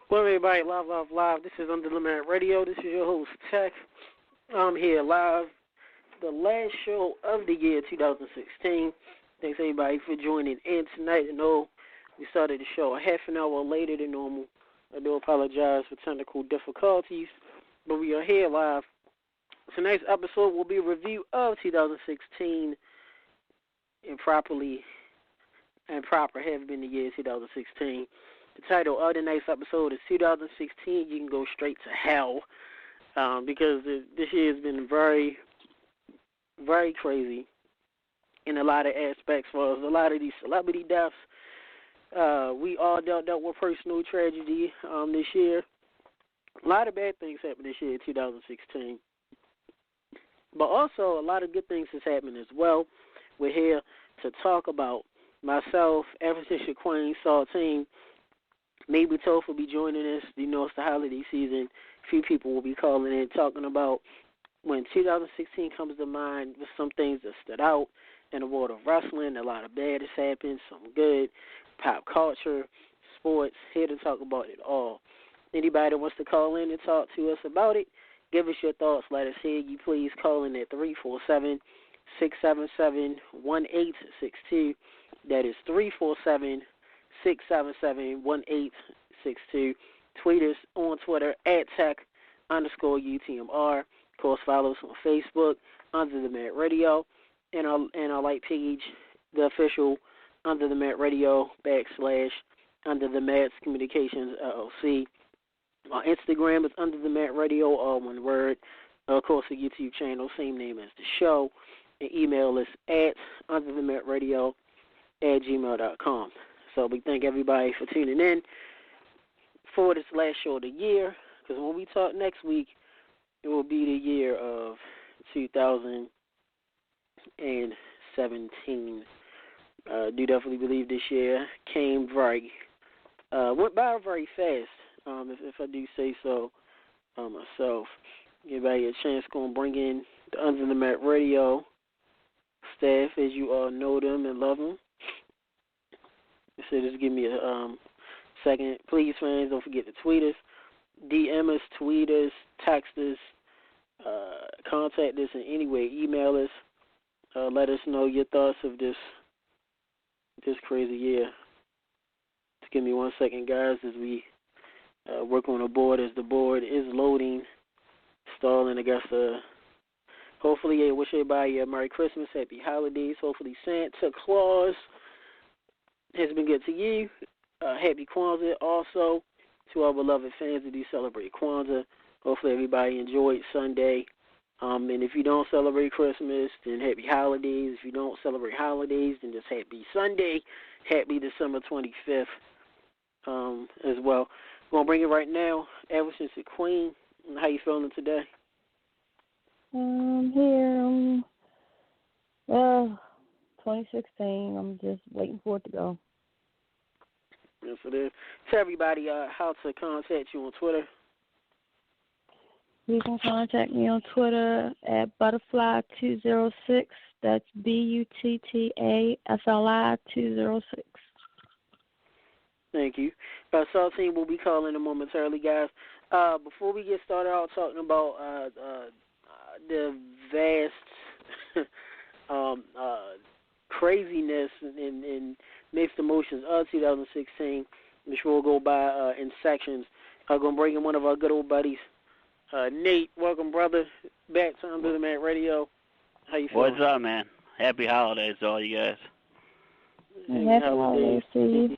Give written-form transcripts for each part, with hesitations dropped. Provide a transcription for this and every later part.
Well, everybody, live. This is Under the Mat Radio. This is your host, Tech. I'm here live, the last show of the year 2016. Thanks, everybody, for joining in tonight. I know we started the show a half an hour later than normal. I do apologize for technical difficulties, but we are here live. Tonight's episode will be a review of 2016 and proper have been the year 2016. The title of tonight's episode is 2016, You Can Go Straight to Hell, because this year has been very, very crazy in a lot of aspects. For us. A lot of these celebrity deaths, we all dealt with personal tragedy this year. A lot of bad things happened this year, 2016. But also, a lot of good things has happened as well. We're here to talk about myself, Everton Shaquane, Saltine. Maybe Toph will be joining us. You know, it's the holiday season. A few people will be calling in talking about when 2016 comes to mind with some things that stood out in the world of wrestling. A lot of bad has happened, some good, pop culture, sports. Here to talk about it all. Anybody that wants to call in and talk to us about it, give us your thoughts. Let us hear you. Please call in at 347-677-1862. That is 347-677-1862. Tweet us on Twitter at tech_UTMR. Of course, follow us on Facebook, Under the Mat Radio, and our like page, the official Under the Mat Radio / Under the Mats Communications LLC. Our Instagram is Under the Mat Radio, all one word. Of course, the YouTube channel, same name as the show. And email us at underthematradio@gmail.com. So we thank everybody for tuning in for this last show of the year, because when we talk next week, it will be the year of 2017. Do definitely believe this year went by very fast, if I do say so myself. Give everybody a chance to go and bring in the Under the Mat Radio staff, as you all know them and love them. So just give me a second. Please, fans, don't forget to tweet us, DM us, tweet us, text us, contact us in any way, email us. Let us know your thoughts of this crazy year. Just give me 1 second, guys, as we work on the board, as the board is loading, stalling. I guess, hopefully, I wish everybody a Merry Christmas, Happy Holidays. Hopefully, Santa Claus has been good to you. Happy Kwanzaa also to our beloved fans that do celebrate Kwanzaa. Hopefully everybody enjoyed Sunday. And if you don't celebrate Christmas, then happy holidays. If you don't celebrate holidays, then just happy Sunday. Happy December 25th as well. We're going to bring it right now. Everton Shaquane, how you feeling today? Here, 2016. I'm just waiting for it to go. Yes, it is. Tell everybody how to contact you on Twitter. You can contact me on Twitter at Butterfly206. That's BUTTAFLI206. Thank you. Saltine will be calling in momentarily, guys. Before we get started out talking about the vast craziness and mixed emotions of 2016, which we'll go by in sections, I'm going to bring in one of our good old buddies, Nate. Welcome, brother, back to Under the Mat Radio. How you feeling? What's up, man? Happy holidays to all you guys. Happy holidays to you.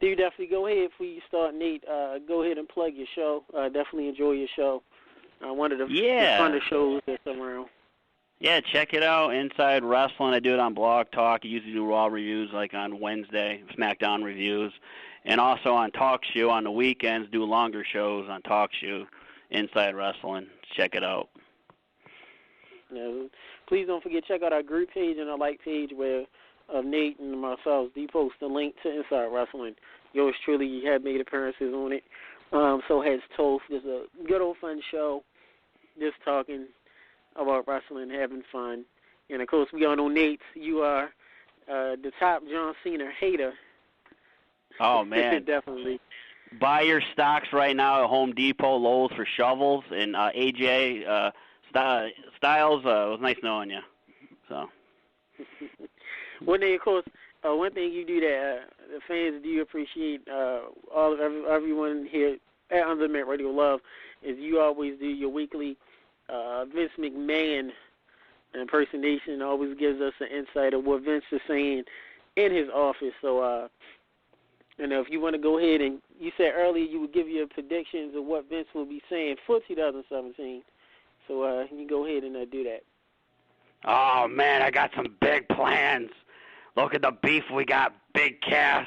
Do you definitely go ahead before you start, Nate? Go ahead and plug your show. Definitely enjoy your show. One of the funnest shows that's around. Yeah, check it out. Inside Wrestling. I do it on Blog Talk. I usually do Raw reviews like on Wednesday, SmackDown reviews. And also on Talk Show on the weekends, do longer shows on Talk Show, Inside Wrestling. Check it out. Yeah, please don't forget, check out our group page and our like page where Nate and myself do post a link to Inside Wrestling. Yours truly have made appearances on it. So has Toph. It's a good old fun show, just talking about wrestling, having fun. And, of course, we all know, Nate, you are the top John Cena hater. Oh, man. Definitely. buy your stocks right now at Home Depot, Lowe's for shovels, and AJ Styles. It was nice knowing you. So. One thing, of course, one thing you do that the fans do appreciate, all of everyone here at Unlimited Radio Love, is you always do your weekly Vince McMahon impersonation. Always gives us an insight of what Vince is saying in his office. So, if you want to go ahead and you said earlier you would give your predictions of what Vince will be saying for 2017. So you can go ahead and do that. Oh, man, I got some big plans. Look at the beef we got, Big Cass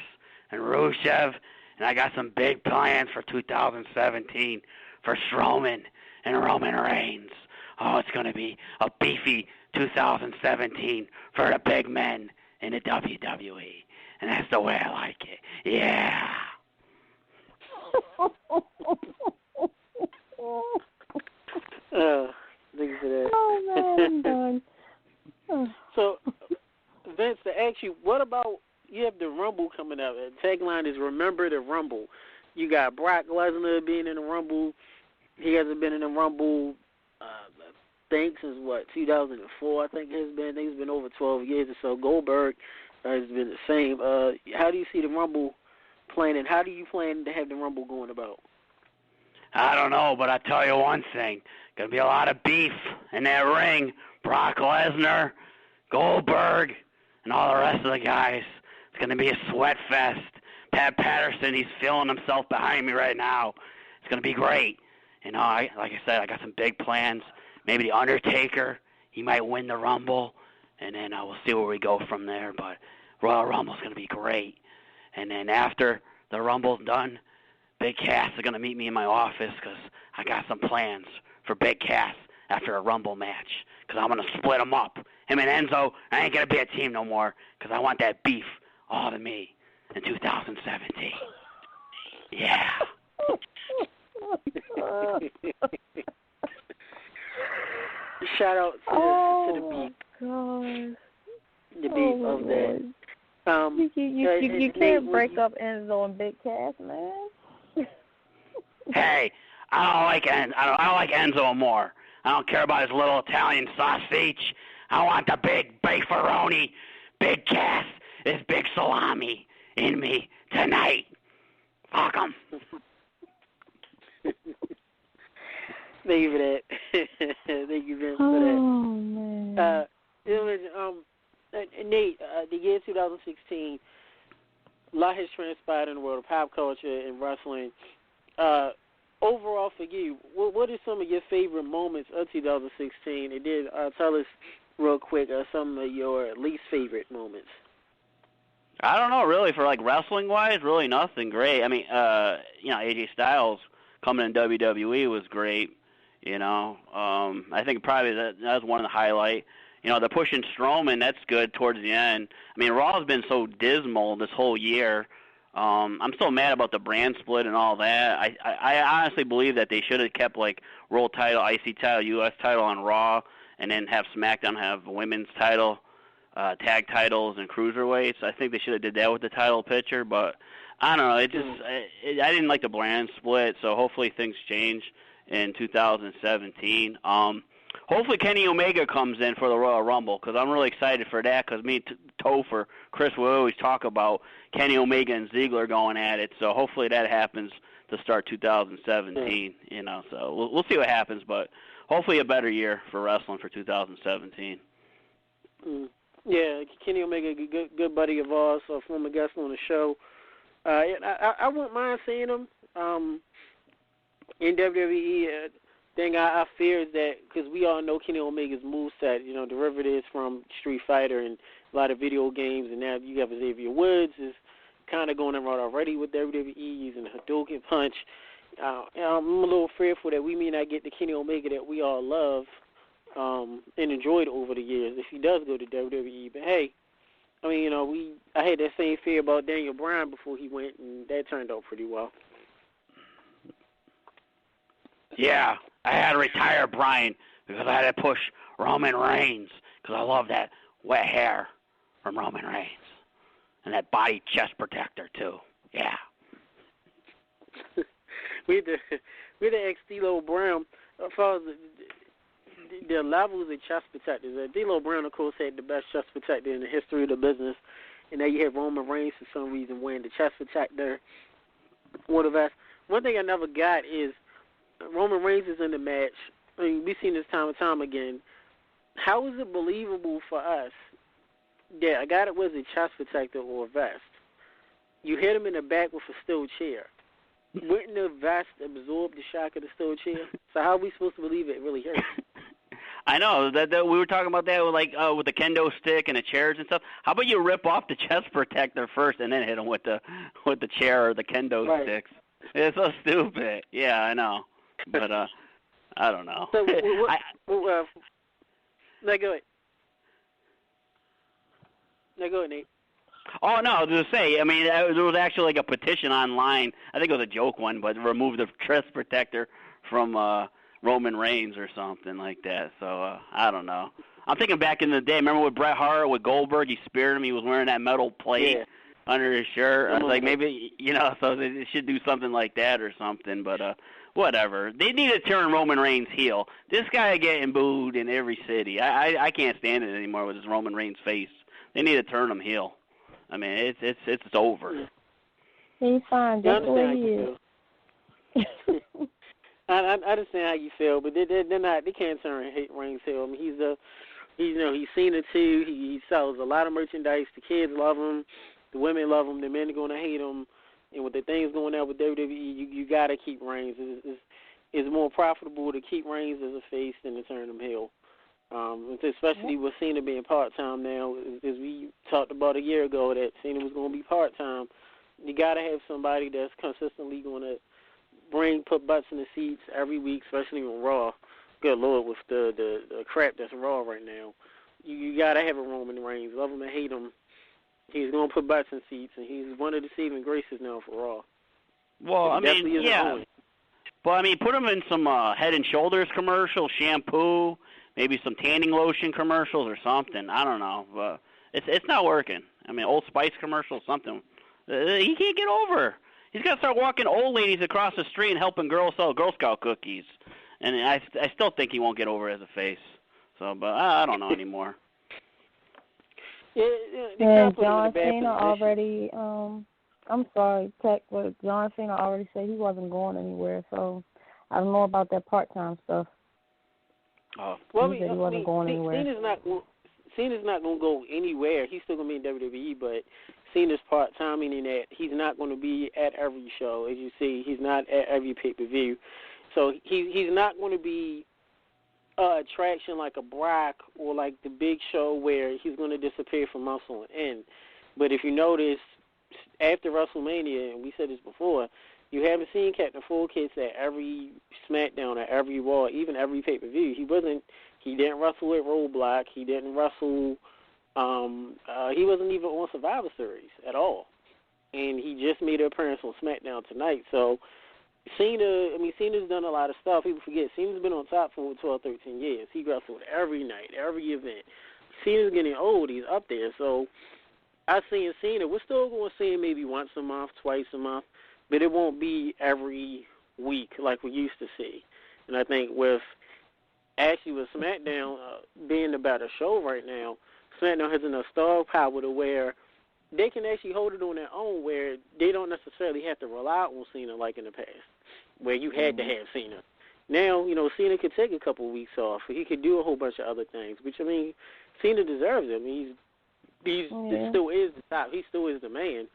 and Rusev, and I got some big plans for 2017 for Strowman and Roman Reigns. Oh, it's going to be a beefy 2017 for the big men in the WWE, and that's the way I like it. Yeah. Thank you for that. Oh, man, I'm done. So, Vince, to ask you, what about, you have the Rumble coming up. The tagline is Remember the Rumble. You got Brock Lesnar being in the Rumble. He hasn't been in the Rumble, I think, since, 2004, I think it has been. I think it's been over 12 years or so. Goldberg has been the same. How do you see the Rumble playing, and how do you plan to have the Rumble going about? I don't know, but I tell you one thing. Going to be a lot of beef in that ring. Brock Lesnar, Goldberg, and all the rest of the guys. It's going to be a sweat fest. Pat Patterson, he's feeling himself behind me right now. It's going to be great. Like I said, I got some big plans. Maybe The Undertaker, he might win the Rumble, and then we'll see where we go from there. But Royal Rumble's going to be great. And then after the Rumble's done, Big Cass is going to meet me in my office because I got some plans for Big Cass after a Rumble match because I'm going to split them up. Him and Enzo, I ain't going to be a team no more because I want that beef all to me in 2017. Yeah. Shout out to the beef. God. The beef of that. You can't break up Enzo and Big Cass, man. Hey, I don't like Enzo more. I don't care about his little Italian sausage. I want the big beefaroni, Big Cass, his big salami in me tonight. Fuck him. Thank you for that. Thank you, Vince, for that. Oh, man. Nate, the year 2016, a lot has transpired in the world of pop culture and wrestling. Overall, for you, what are some of your favorite moments of 2016? And then tell us real quick some of your least favorite moments. I don't know, really, for wrestling-wise, really nothing great. I mean, AJ Styles coming in WWE was great. I think probably that was one of the highlights. The pushing Strowman, that's good towards the end. I mean, Raw's been so dismal this whole year. I'm still mad about the brand split and all that. I honestly believe that they should have kept world title, IC title, US title on Raw, and then have SmackDown have women's title, tag titles, and cruiserweights. I think they should have did that with the title picture, but I don't know. I didn't like the brand split, so hopefully things change in 2017. Hopefully Kenny Omega comes in for the Royal Rumble because I'm really excited for that because me and Topher, Chris, will always talk about Kenny Omega and Ziggler going at it. So hopefully that happens to start 2017, So we'll see what happens, but hopefully a better year for wrestling for 2017. Yeah, Kenny Omega, good buddy of ours, former guest on the show. I wouldn't mind seeing him in WWE. Thing I fear is that because we all know Kenny Omega's moveset, derivatives from Street Fighter and a lot of video games, and now you have Xavier Woods is kind of going around already with WWE using the Hadouken punch. I'm a little fearful that we may not get the Kenny Omega that we all love and enjoyed over the years if he does go to WWE. But hey, I mean, I had that same fear about Daniel Bryan before he went, and that turned out pretty well. Yeah, I had to retire Bryan because I had to push Roman Reigns because I love that wet hair from Roman Reigns and that body chest protector too. Yeah. we had to ask D'Lo Brown as far as the levels of chest protectors. D'Lo Brown, of course, had the best chest protector in the history of the business, and now you have Roman Reigns for some reason wearing the chest protector. One of us. One thing I never got is Roman Reigns is in the match. I mean, we've seen this time and time again. How is it believable for us that a guy that wears a chest protector or a vest, you hit him in the back with a steel chair? Wouldn't the vest absorb the shock of the steel chair? So how are we supposed to believe it really hurt? I know that we were talking about that with the kendo stick and the chairs and stuff. How about you rip off the chest protector first and then hit him with the chair or the kendo sticks? It's so stupid. Yeah, I know, but I don't know. So no, go ahead. No, go ahead, Nate. Oh, no, I was going to say, I mean, there was actually like a petition online. I think it was a joke one, but remove the chest protector from Roman Reigns or something like that. So, I don't know. I'm thinking back in the day, remember with Bret Hart, with Goldberg, he speared him. He was wearing that metal plate under his shirt. I was like, maybe, so they should do something like that or something, but whatever. They need to turn Roman Reigns heel. This guy getting booed in every city. I can't stand it anymore with his Roman Reigns face. They need to turn him heel. I mean, it's over. He's fine just the way he is. I understand how you feel, but they're not. They can't turn Reigns heel. I mean, he's seen it too. He sells a lot of merchandise. The kids love him. The women love him. The men are going to hate him. And with the things going on with WWE, you got to keep Reigns. It's more profitable to keep Reigns as a face than to turn him heel. Especially with Cena being part-time now, as we talked about a year ago that Cena was going to be part-time. You got to have somebody that's consistently going to put butts in the seats every week, especially on Raw. Good Lord, with the crap that's Raw right now. You got to have a Roman Reigns. Love him and hate him. He's going to put butts in seats, and he's one of the saving graces now for Raw. Well, I mean, yeah. Well, I mean, put him in some Head and Shoulders commercials, shampoo, maybe some tanning lotion commercials or something. I don't know. But it's not working. I mean, Old Spice commercials, something. He can't get over. He's got to start walking old ladies across the street and helping girls sell Girl Scout cookies. And I still think he won't get over as a face. So, but I don't know anymore. And John Cena already, I'm sorry, Tech, but John Cena already said he wasn't going anywhere. So I don't know about that part-time stuff. Well, he said he wasn't going anywhere. Cena's not going to go anywhere. He's still going to be in WWE, but Cena's part-time, meaning that he's not going to be at every show. As you see, he's not at every pay-per-view. So he's not going to be attraction like a Brock or like the Big Show where he's going to disappear from months on end. But if you notice, after WrestleMania, and we said this before, you haven't seen Captain Full Kits at every SmackDown, at every Raw, even every pay-per-view. He didn't wrestle at Roadblock. He didn't wrestle. He wasn't even on Survivor Series at all. And he just made an appearance on SmackDown tonight. So Cena's done a lot of stuff. People forget, Cena's been on top for 12, 13 years. He wrestled every night, every event. Cena's getting old. He's up there. So I seen Cena. We're still going to see him maybe once a month, twice a month, but it won't be every week like we used to see. And I think with SmackDown being the better show right now, SmackDown has enough star power to where they can actually hold it on their own, where they don't necessarily have to rely on Cena like in the past, where you had to have Cena. Now, Cena could take a couple of weeks off. He could do a whole bunch of other things, which, I mean, Cena deserves it. I mean, he still is the top. He still is the man.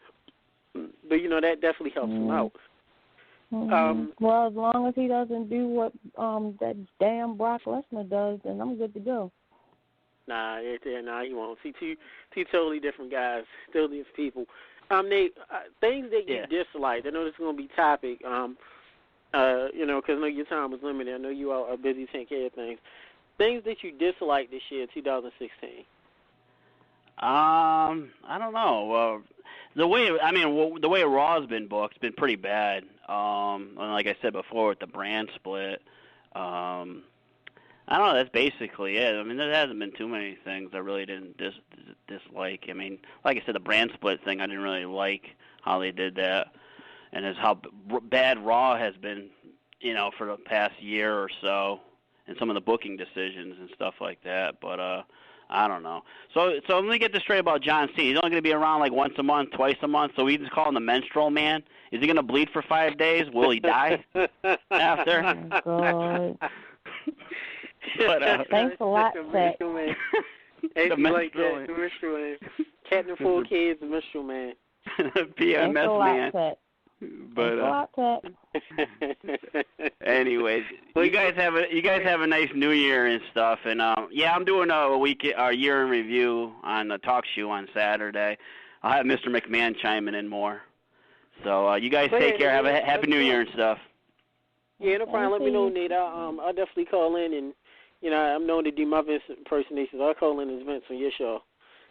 But, that definitely helps him out. Well, as long as he doesn't do what that damn Brock Lesnar does, then I'm good to go. Nah, you won't. See, two totally different guys, totally different people. Nate, things that you dislike. I know this is going to be topic, because I know your time was limited. I know you all are busy taking care of things. Things that you dislike this year, 2016. I don't know. The way Raw's been booked has been pretty bad. And like I said before, with the brand split, I don't know. That's basically it. I mean, there hasn't been too many things I really didn't dislike. I mean, like I said, the brand split thing, I didn't really like how they did that. and is how bad Raw has been, for the past year or so, and some of the booking decisions and stuff like that. But I don't know. So let me get this straight about John Cena. He's only going to be around like once a month, twice a month. So we just call him the Menstrual Man. Is he going to bleed for 5 days? Will he die after? Oh, God. But, thanks a lot, Pat. The Menstrual Man. The Menstrual Man. Captain 4 Kids, the Menstrual Man. PMS Man. Pat. But thanks a lot, Pat. anyways, you guys have a nice New Year and stuff, and I'm doing a year in review on the talk show on Saturday. I'll have Mr. McMahon chiming in more. So you guys take care. Have a happy New Year and stuff. Yeah, no problem. Let me know, Nate. I'll definitely call in, and I'm known to do my Vince impersonations. I'll call in as Vince on your show.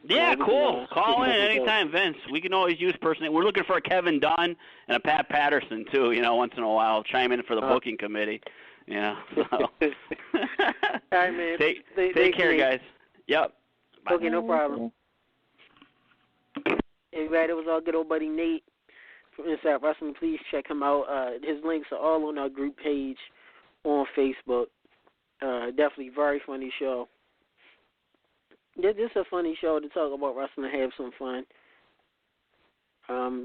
Yeah, cool. Call in anytime, Vince. We can always use personally. We're looking for a Kevin Dunn and a Pat Patterson too. Once in a while, chime in for the booking committee. Yeah. So. All right, man. Take care, guys. Yep. Bye. Okay, no problem. Everybody, that was our good old buddy Nate from Inside Wrestling. Please check him out. His links are all on our group page on Facebook. Definitely very funny show. This is a funny show to talk about wrestling and have some fun.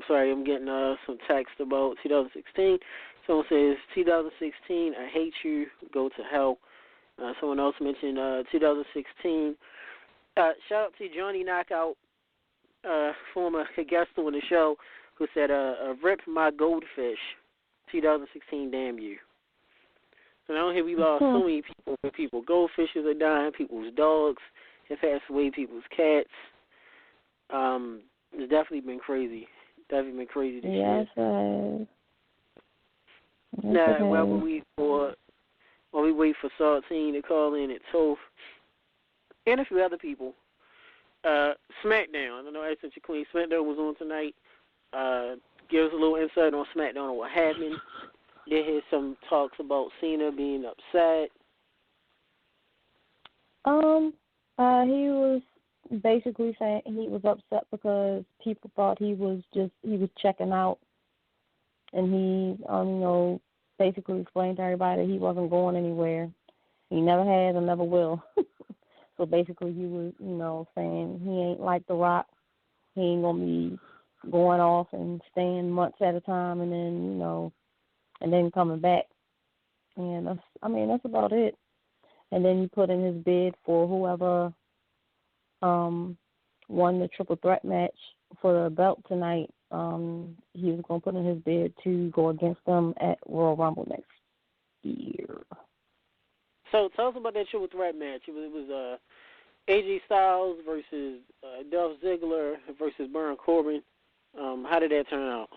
Sorry, I'm getting some text about 2016. Someone says, 2016, I hate you, go to hell. Someone else mentioned 2016. Shout out to Johnny Knockout, former guest on the show, who said, rip my goldfish, 2016, damn you. So now here we lost so many people. Goldfishes are dying, people's dogs have passed away, people's cats. It's definitely been crazy. Definitely been crazy this year. Yes, it has. Now, while we wait for Saltine to call in at 12, and a few other people, SmackDown. I don't know, I said your Queen SmackDown was on tonight. Give us a little insight on SmackDown and what happened. There had some talks about Cena being upset. He was basically saying he was upset because people thought he was checking out, and he, basically explained to everybody that he wasn't going anywhere. He never has and never will. So basically he was, saying he ain't like The Rock. He ain't going to be going off and staying months at a time and then, and then coming back. And that's about it. And then he put in his bid for whoever won the triple threat match for the belt tonight. He was going to put in his bid to go against them at Royal Rumble next year. So tell us about that triple threat match. It was AJ Styles versus Dolph Ziggler versus Baron Corbin. How did that turn out?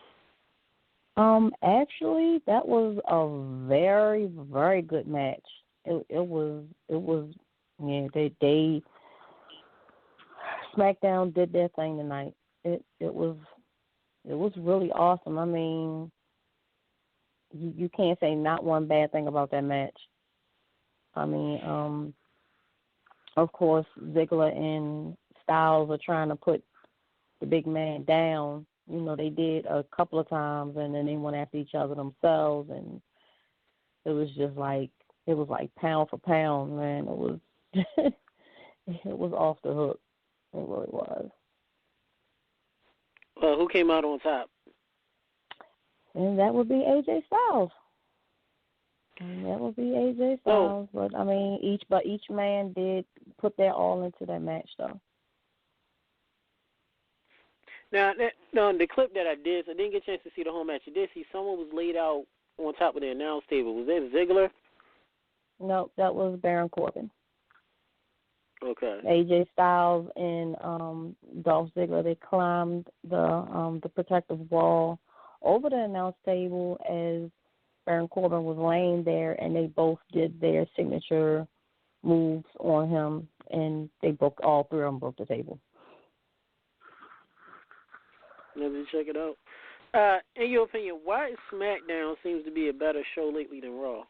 Actually, that was a very, very good match. It was they SmackDown did their thing tonight. It was really awesome. I mean, you can't say not one bad thing about that match. I mean, of course, Ziggler and Styles are trying to put the big man down. They did a couple of times, and then they went after each other themselves, and it was just like pound for pound, man. It was it was off the hook. It really was. Who came out on top? And that would be AJ Styles. Oh. But I mean, each man did put their all into that match, though. Now, the clip that I didn't get a chance to see the whole match. I did see someone was laid out on top of the announce table. Was that Ziggler? No, that was Baron Corbin. Okay. AJ Styles and Dolph Ziggler, they climbed the protective wall over the announce table as Baron Corbin was laying there, and they both did their signature moves on him, and all three of them broke the table. Let me check it out. In your opinion, why SmackDown seems to be a better show lately than Raw?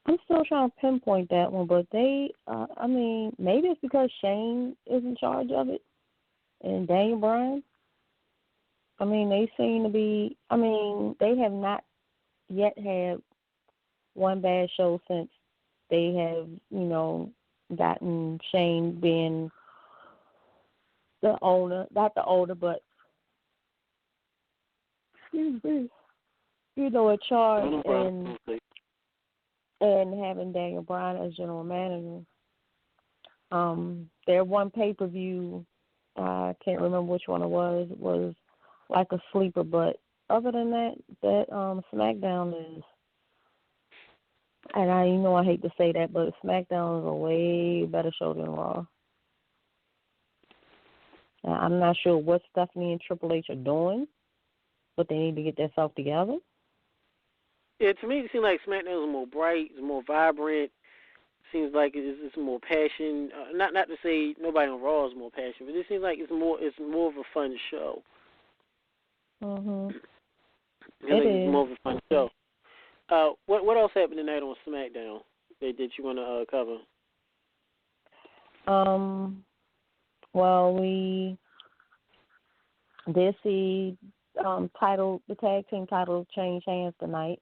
I'm still trying to pinpoint that one, but maybe it's because Shane is in charge of it. and Daniel Bryan, I mean, they seem to be, I mean, they have not yet had one bad show since they have, gotten Shane being the owner, not the owner, but, excuse me, in charge and having Daniel Bryan as general manager. Their one pay-per-view, I can't remember which one it was like a sleeper, but other than that SmackDown is, and I hate to say that, but SmackDown is a way better show than Raw. Now, I'm not sure what Stephanie and Triple H are doing, but they need to get themselves together. Yeah, to me, it seems like SmackDown is more bright, it's more vibrant. Seems like it's more passion. Not to say nobody on Raw is more passion, but it seems like it's more of a fun show. Mhm. It's more of a fun show. What else happened tonight on SmackDown that you want to cover? Well, we did see the tag team title change hands tonight.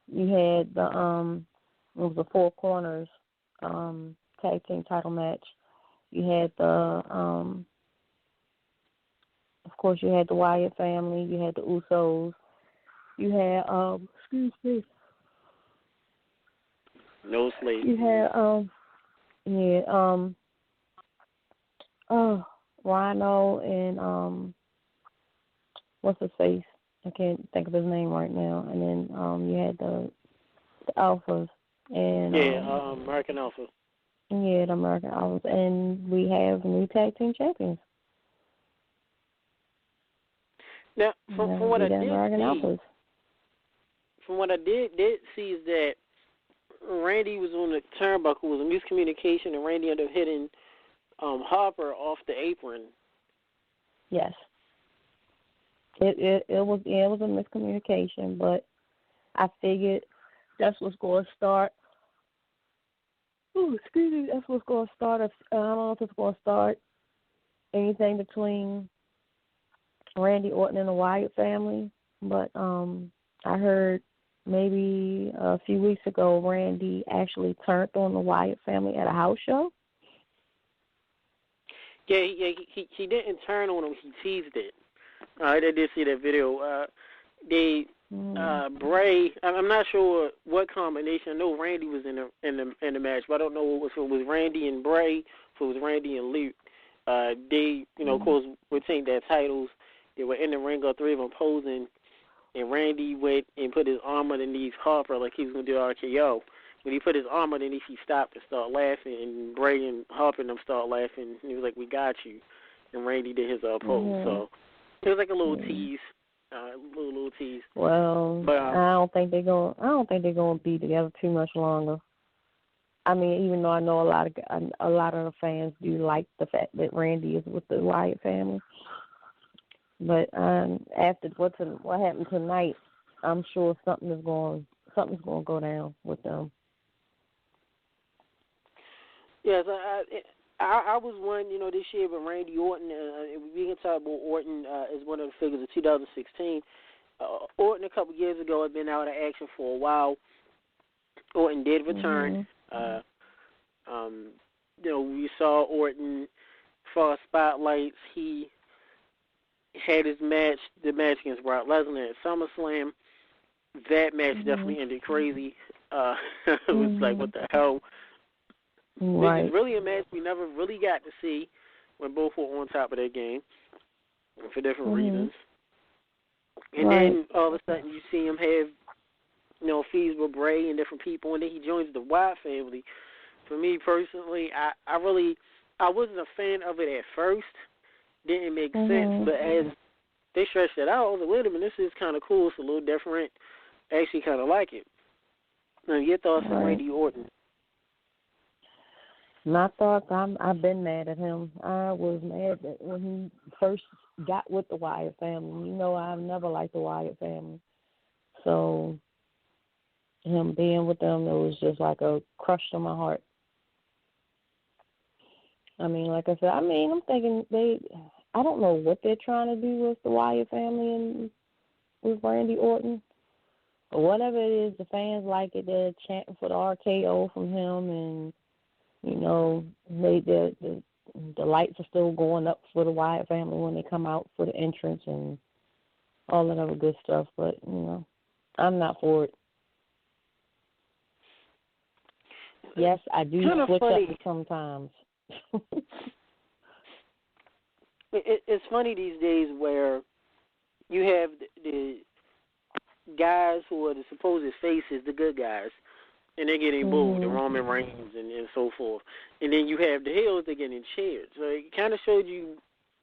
You had it was a Four Corners tag team title match. You had of course, you had the Wyatt family. You had the Usos. You had excuse me. No Slate. You had Rhino and what's his face? I can't think of his name right now. And then you had the Alphas and American Alpha. Yeah, the American Alphas, and we have new tag team champions. Now, from what I did see, from what I did see is that Randy was on the turnbuckle, was a miscommunication, and Randy ended up hitting Harper off the apron. Yes. It was a miscommunication, but I figured that's what's going to start. Oh, excuse me. That's what's going to start. I don't know if it's going to start anything between Randy Orton and the Wyatt family, but I heard maybe a few weeks ago Randy actually turned on the Wyatt family at a house show. Yeah, he didn't turn on him. He teased it. I did see that video. Bray. I'm not sure what combination. I know Randy was in the match, but I don't know if it was Randy and Bray, if it was Randy and Luke. They, of course, retained their titles. They were in the ring, all three of them posing, and Randy went and put his arm underneath Harper like he was going to do RKO. When he put his arm underneath, he stopped and started laughing, and Bray and Harper and them started laughing. And he was like, "We got you," and Randy did his pose. So it was like a little tease, little tease. Well, but, I don't think they're gonna be together too much longer. I mean, even though I know a lot of the fans do like the fact that Randy is with the Wyatt family. But after what happened tonight, I'm sure something's going to go down with them. Yes, I was one, this year, but Randy Orton. We can talk about Orton as one of the figures of 2016. Orton a couple years ago had been out of action for a while. Orton did return. We saw Orton for spotlights. He had his match, the match against Brock Lesnar at SummerSlam. That match definitely ended crazy. It was like, what the hell? Right. It's really a match we never really got to see when both were on top of their game for different reasons. And then all of a sudden you see him have, feeds with Bray and different people, and then he joins the Wyatt family. For me personally, I wasn't a fan of it at first. Didn't make sense, but as they stretched it out, I was like, wait a minute, this is kind of cool. It's a little different. I actually kind of like it. Now, your thoughts on Randy Orton? My thoughts, I've been mad at him. I was mad that when he first got with the Wyatt family. I've never liked the Wyatt family. So him being with them, it was just like a crush to my heart. I mean, like I said, I'm thinking I don't know what they're trying to do with the Wyatt family and with Randy Orton. But whatever it is, the fans like it. They're chanting for the RKO from him, and the lights are still going up for the Wyatt family when they come out for the entrance and all that other good stuff. But I'm not for it. Yes, I do switch up sometimes. It's funny these days where you have the guys who are the supposed faces, the good guys, and they're getting booed, the Roman Reigns and so forth. And then you have the heels that are getting cheered. So it kind of showed you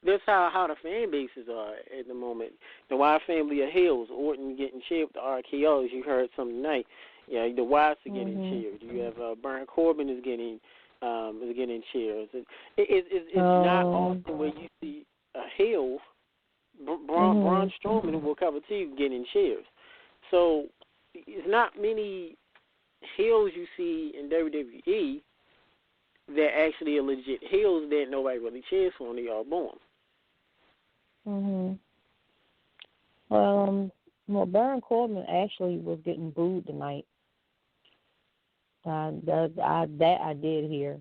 that's how the fan bases are at the moment. The Wyatt family are heels. Orton getting cheered with the RKO, as you heard something tonight. Yeah, the Wyatts are getting cheered. You have Baron Corbin is getting cheers. It's not often where you see a heel, Braun Strowman, who will cover T, getting cheers. So it's not many heels you see in WWE that actually are legit heels that nobody really cheers for when they are born. Well, Baron Corbin actually was getting booed tonight. That I did hear.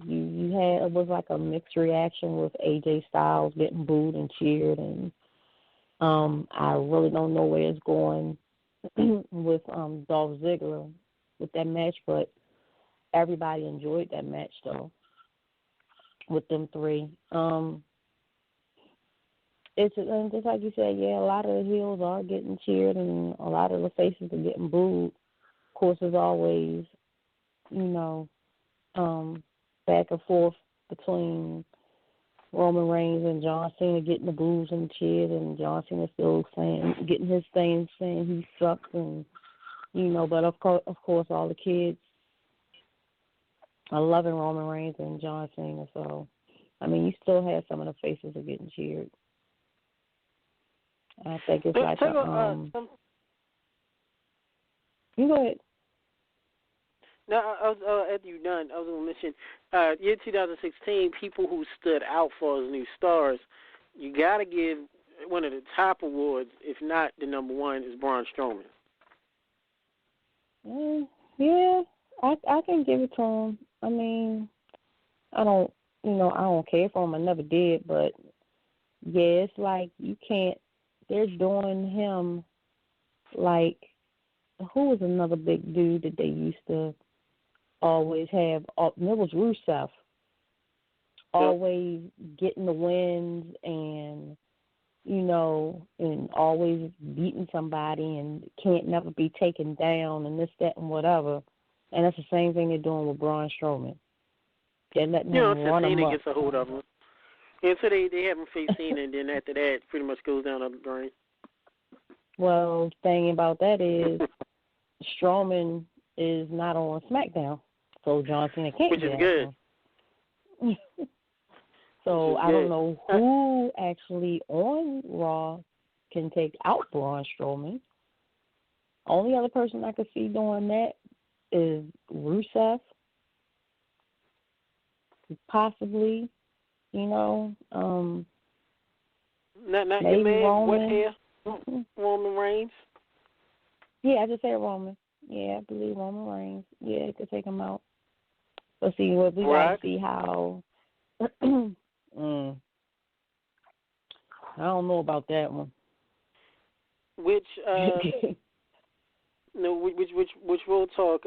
You had, it was like a mixed reaction with AJ Styles getting booed and cheered, and I really don't know where it's going with Dolph Ziggler with that match, but everybody enjoyed that match though with them three. It's just like you said, yeah, a lot of the heels are getting cheered and a lot of the faces are getting booed. Of course, as always, back and forth between Roman Reigns and John Cena getting the boos and the cheers, and John Cena still getting his thing, saying he sucks, and but of course, all the kids are loving Roman Reigns and John Cena. So, I mean, you still have some of the faces are getting cheered. I think it's like you go ahead. No, after you're done, I was going to mention, year 2016, people who stood out for as new stars, you got to give one of the top awards, if not the number one, is Braun Strowman. Yeah, I can give it to him. I mean, I don't care for him. I never did, but yeah, it's like you can't. They're doing him like, who was another big dude that they used to always have? It was Rusev. Always getting the wins and, and always beating somebody and can't never be taken down and this, that, and whatever. And that's the same thing they're doing with Braun Strowman. They're letting him run him up. Gets a hold of him. And so they have him face Cena, and then after that, pretty much goes down the drain. Well, the thing about that is Strowman is not on SmackDown, so John Cena can't Which is good. So I don't know who actually on Raw can take out Braun Strowman. Only other person I could see doing that is Rusev, possibly. Not maybe Roman. What hair? Roman Reigns. Yeah, I just said Roman. Yeah, I believe Roman Reigns. Yeah, they could take him out. But see, we got to see how. I don't know about that one. Which which we'll talk.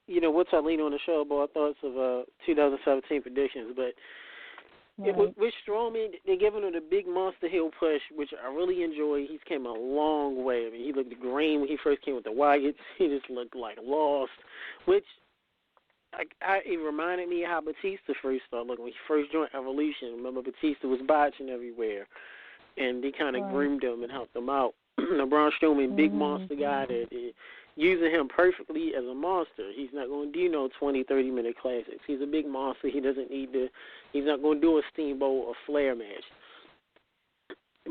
What's our lead on the show about our thoughts of 2017 predictions, but with Strowman, they're giving him the big monster heel push, which I really enjoy. He's came a long way. I mean, he looked green when he first came with the Wyatts. He just looked like lost, which it reminded me of how Batista first started looking when he first joined Evolution. Remember, Batista was botching everywhere, and they kind of groomed him and helped him out. Braun Strowman, big monster guy that using him perfectly as a monster. He's not going to do 20, 30-minute classics. He's a big monster. He doesn't need to. He's not going to do a Steamboat or Flair match.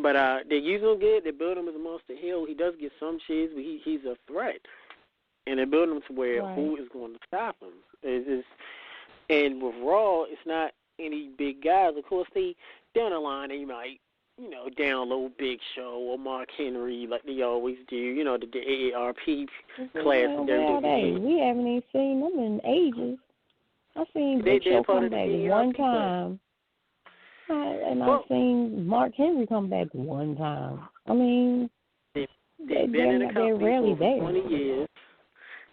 But they use him good. They build him as a monster heel. He does get some cheers, but he's a threat. and they're building them to where who is going to stop them? And with Raw, it's not any big guys. Of course, down the line they might, download Big Show or Mark Henry like they always do. The AARP class of WWE. We haven't even seen them in ages. I've seen Big Show come back one time. I've seen Mark Henry come back one time. I mean, they've been in the company rarely for 20 years.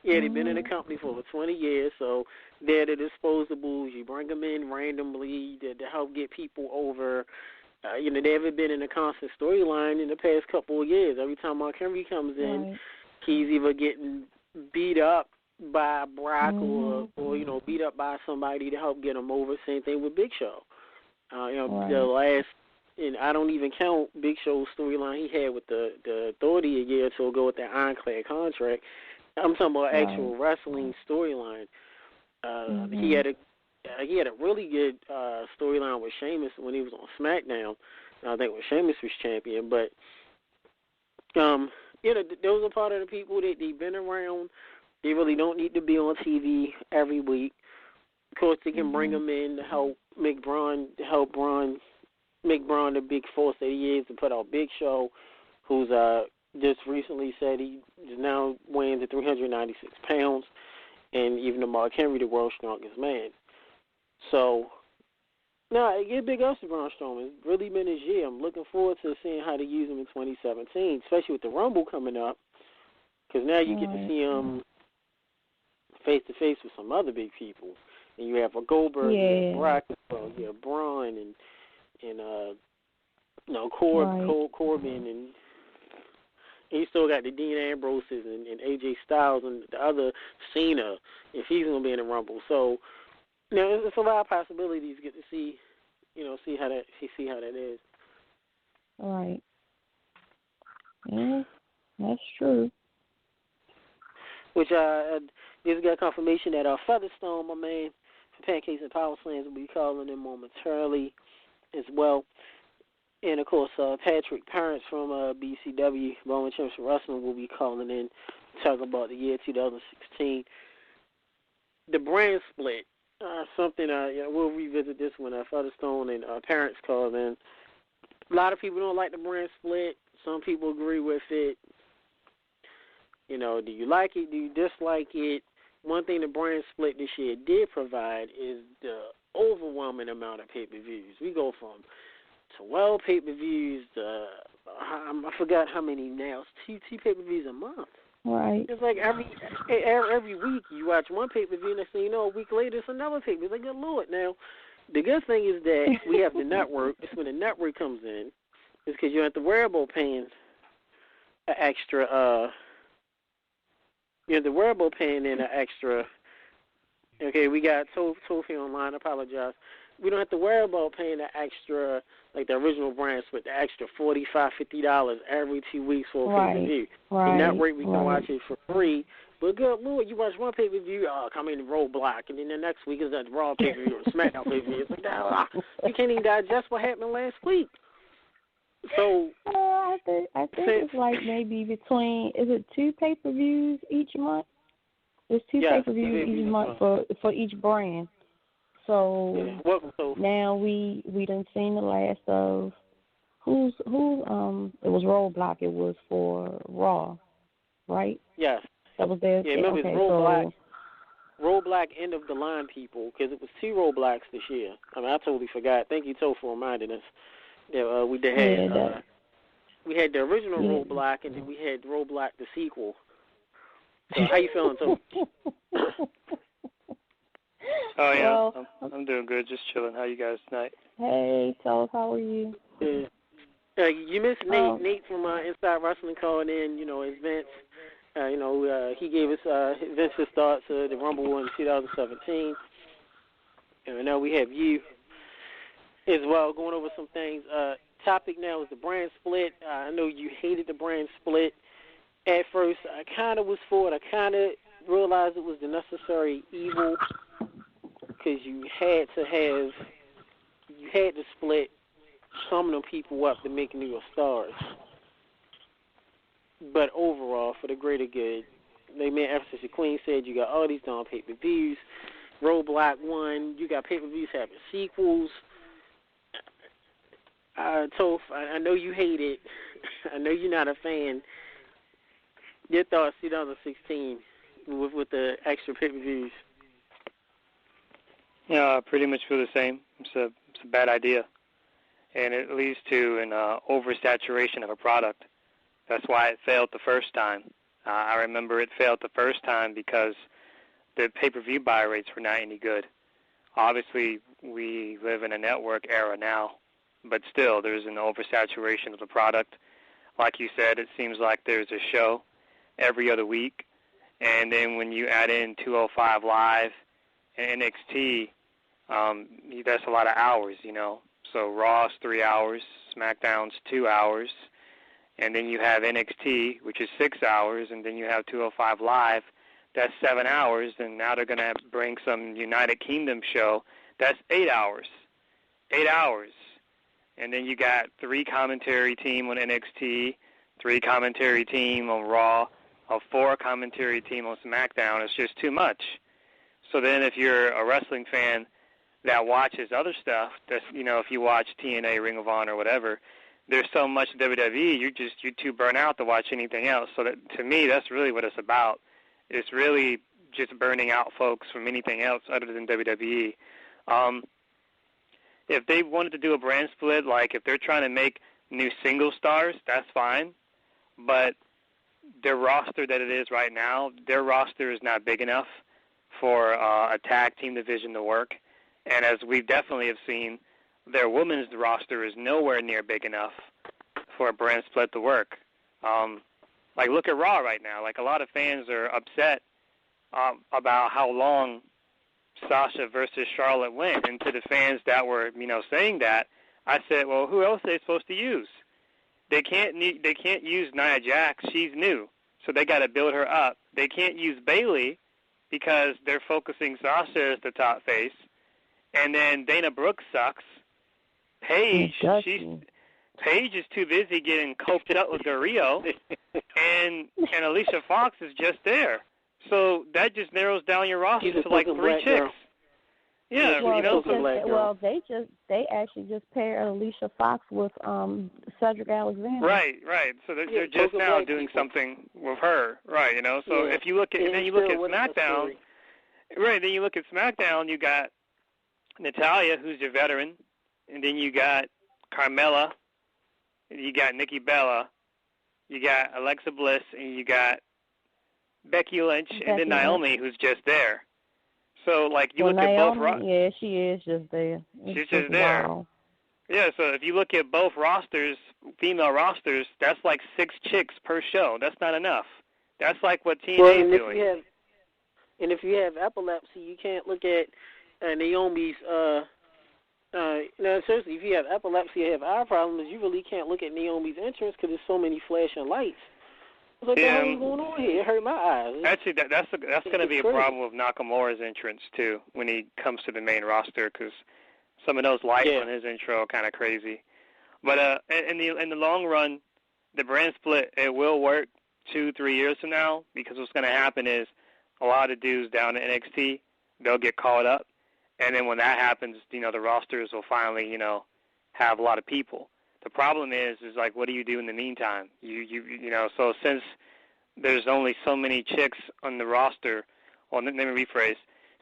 Yeah, they've been in the company for over 20 years, so they're the disposables. You bring them in randomly to help get people over. They haven't been in a constant storyline in the past couple of years. Every time Mark Henry comes in, he's either getting beat up by Brock or beat up by somebody to help get him over. Same thing with Big Show. The last, and I don't even count Big Show's storyline he had with the Authority a year or so ago with that ironclad contract. I'm talking about actual wrestling storyline. He had a really good storyline with Sheamus when he was on SmackDown. I think when Sheamus was champion. But those are part of the people that they've been around. They really don't need to be on TV every week. Of course, they can bring them in to help make Braun the big force that he is, to put out Big Show, who's just recently said he is now weighing to 396 pounds, and even to Mark Henry, the world's strongest man. So, give big ups to Braun Strowman. It's really been his year. I'm looking forward to seeing how they use him in 2017, especially with the Rumble coming up, because now you get to see him face-to-face with some other big people. And you have a Goldberg, you have Brock, you have Braun, and Corbin, and you still got the Dean Ambroses and AJ Styles and the other Cena, if he's going to be in the Rumble. So, it's a lot of possibilities. Get to see, see how that is. Right. Yeah, that's true. Which I just got confirmation that Featherstone, my man, for Pancakes and Power Slams, will be calling in momentarily as well. And, of course, Patrick Parents from BCW, Bowman Championship Wrestling, will be calling in to talk about the year 2016. The brand split, something, we'll revisit this when Featherstone and Parents call in. A lot of people don't like the brand split. Some people agree with it. Do you like it? Do you dislike it? One thing the brand split this year did provide is the overwhelming amount of pay-per-views. We go from 12 pay-per-views to, I forgot how many now. It's two pay-per-views a month. Right. It's like every week you watch one pay-per-view, and so a week later it's another pay-per-view. Like, good Lord. Now, the good thing is that we have the network. It's when the network comes in. It's because you don't have to worry about paying an extra, in an extra. Okay, we got Sophie online. I apologize. We don't have to worry about paying the extra, like the original brand split, the extra $45, $50 every 2 weeks for a pay-per-view. Right. In that rate, we can watch it for free. But good Lord, you watch one pay-per-view, come in Roadblock, and then the next week is that Raw pay-per-view or SmackDown pay-per-view. It's like, you can't even digest what happened last week. So I think it's like maybe between, is it 2 pay-per-views each month? There's 2 pay-per-views each month for each brand. So now we done seen the last of who it was Roadblock. It was for Raw, right? Yes. That was there. Yeah, remember it's Roadblock end of the line people, because it was 2 Roadblocks this year. I mean, I totally forgot. Thank you, Toe, for reminding us. Yeah, we had the original Roadblock, and then we had Roadblock the sequel. So how you feeling, Toe? Oh, yeah, well, I'm doing good, just chilling. How you guys tonight? Hey, Toes, how are you? You missed Nate. Nate from Inside Wrestling called in, as Vince. He gave us Vince's thoughts of the Rumble in 2017. And now we have you as well going over some things. Topic now is the brand split. I know you hated the brand split. At first, I kind of was for it. I kind of realized it was the necessary evil, because you had to split some of them people up to make new stars. But overall, for the greater good, they made emphasis. The Queen said you got all these damn pay-per-views. Roadblock 1, you got pay-per-views having sequels. Toph, I know you hate it. I know you're not a fan. Your thoughts 2016 with the extra pay-per-views? Yeah, I pretty much feel the same. It's a bad idea, and it leads to an oversaturation of a product. That's why it failed the first time. I remember it failed the first time because the pay-per-view buy rates were not any good. Obviously, we live in a network era now, but still, there's an oversaturation of the product. Like you said, it seems like there's a show every other week, and then when you add in 205 Live and NXT, that's a lot of hours, you know. So Raw's 3 hours, SmackDown's 2 hours, and then you have NXT, which is 6 hours, and then you have 205 Live, that's 7 hours, and now they're going to bring some United Kingdom show, that's 8 hours. 8 hours. And then you got 3 commentary team on NXT, 3 commentary team on Raw, a 4 commentary team on SmackDown. It's just too much. So then if you're a wrestling fan that watches other stuff, that's, you know, if you watch TNA, Ring of Honor, whatever, there's so much WWE, you're too burnt out to watch anything else. So that, to me, that's really what it's about. It's really just burning out folks from anything else other than WWE. If they wanted to do a brand split, like if they're trying to make new single stars, that's fine. But their roster that it is right now, their roster is not big enough for a tag team division to work. And as we definitely have seen, their women's roster is nowhere near big enough for a brand split to work. Like, look at Raw right now. Like, a lot of fans are upset about how long Sasha versus Charlotte went. And to the fans that were, you know, saying that, I said, well, who else are they supposed to use? They can't use Nia Jax. She's new, so they got to build her up. They can't use Bayley because they're focusing Sasha as the top face. And then Dana Brooke sucks. Paige is too busy getting coked up with Rio, and Alicia Fox is just there. So that just narrows down your roster to like 3 chicks. Girl. Yeah, well, you know. Well, they actually just paired Alicia Fox with Cedric Alexander. Right. So they're just now doing something with her, right? You know. So if you look at and then you look at SmackDown, right? Then you look at SmackDown, you got Natalya, who's your veteran, and then you got Carmella, you got Nikki Bella, you got Alexa Bliss, and you got Becky Lynch, and then Naomi, who's just there. So, like, you look Naomi, at both yeah, she is just there. She's just there. Wow. Yeah, so if you look at both rosters, female rosters, that's like 6 chicks per show. That's not enough. That's like what TNA is doing. And if you have epilepsy, you can't look at Naomi's, no, seriously, if you have epilepsy, you have eye problems, you really can't look at Naomi's entrance because there's so many flashing lights. What the hell is going on here? It hurt my eyes. Actually, that's going to be a problem with Nakamura's entrance, too, when he comes to the main roster, because some of those lights on his intro are kind of crazy. But in the long run, the brand split, it will work 2-3 years from now, because what's going to happen is a lot of dudes down in NXT, they'll get caught up. And then when that happens, you know, the rosters will finally, you know, have a lot of people. The problem is like, what do you do in the meantime? You know, so since there's only so many chicks on the roster, well, let me rephrase.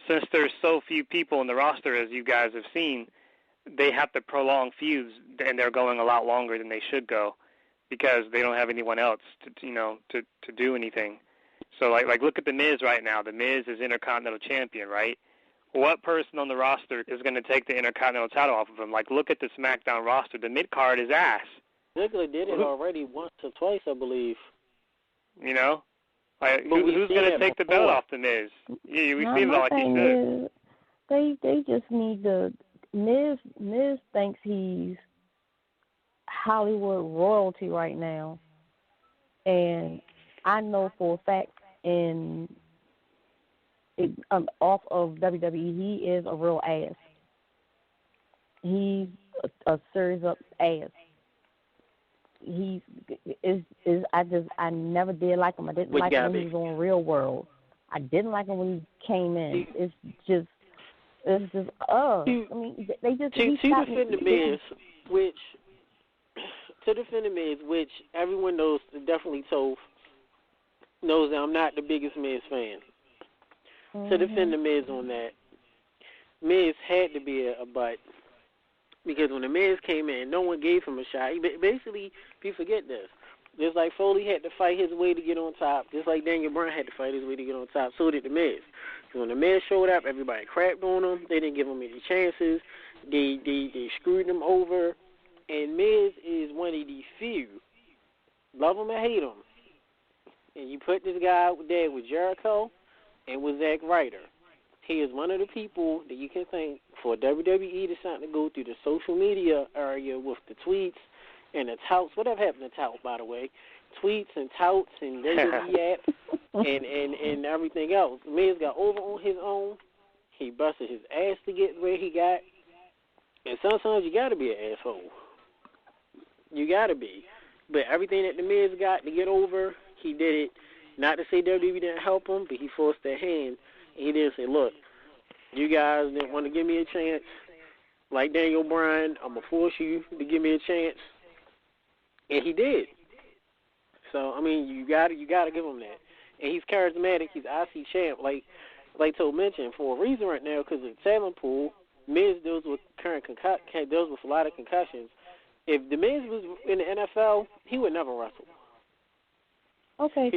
Since there's so few people on the roster, as you guys have seen, they have to prolong feuds, and they're going a lot longer than they should go because they don't have anyone else to do anything. So, like look at The Miz right now. The Miz is Intercontinental Champion, right? What person on the roster is going to take the Intercontinental title off of him? Like, look at the SmackDown roster. The mid-card is ass. Ziggler did it already once or twice, I believe. You know? Like, who's going to take the belt off The Miz? Yeah, we feel like he should. They just need to... Miz thinks he's Hollywood royalty right now. And I know for a fact off of WWE, he is a real ass. He's a series of ass. I never did like him. I didn't like him when he was on Real World. I didn't like him when he came in. It's just I mean, they just to defend the Miz, which everyone knows, definitely Toph knows that I'm not the biggest Miz fan. To defend the Miz on that, Miz had to be a butt. Because when the Miz came in, no one gave him a shot. Basically, people forget this. Just like Foley had to fight his way to get on top, just like Daniel Bryan had to fight his way to get on top, so did the Miz. So when the Miz showed up, everybody crapped on him. They didn't give him any chances. They screwed him over. And Miz is one of the few, love him or hate him, and you put this guy there with Jericho and with Zack Ryder. He is one of the people that you can think for WWE to start to go through the social media area with the tweets and the touts. Whatever happened to touts, by the way? Tweets and touts and WWE app and everything else. Miz got over on his own. He busted his ass to get where he got. And sometimes you got to be an asshole. You got to be. But everything that the Miz got to get over, he did it. Not to say WWE didn't help him, but he forced their hand. He didn't say, look, you guys didn't want to give me a chance. Like Daniel Bryan, I'm going to force you to give me a chance. And he did. So, I mean, you got to give him that. And he's charismatic. He's IC champ. Like Toe mentioned, for a reason right now, because of the talent pool, Miz deals with deals with a lot of concussions. If the Miz was in the NFL, he would never wrestle. Okay,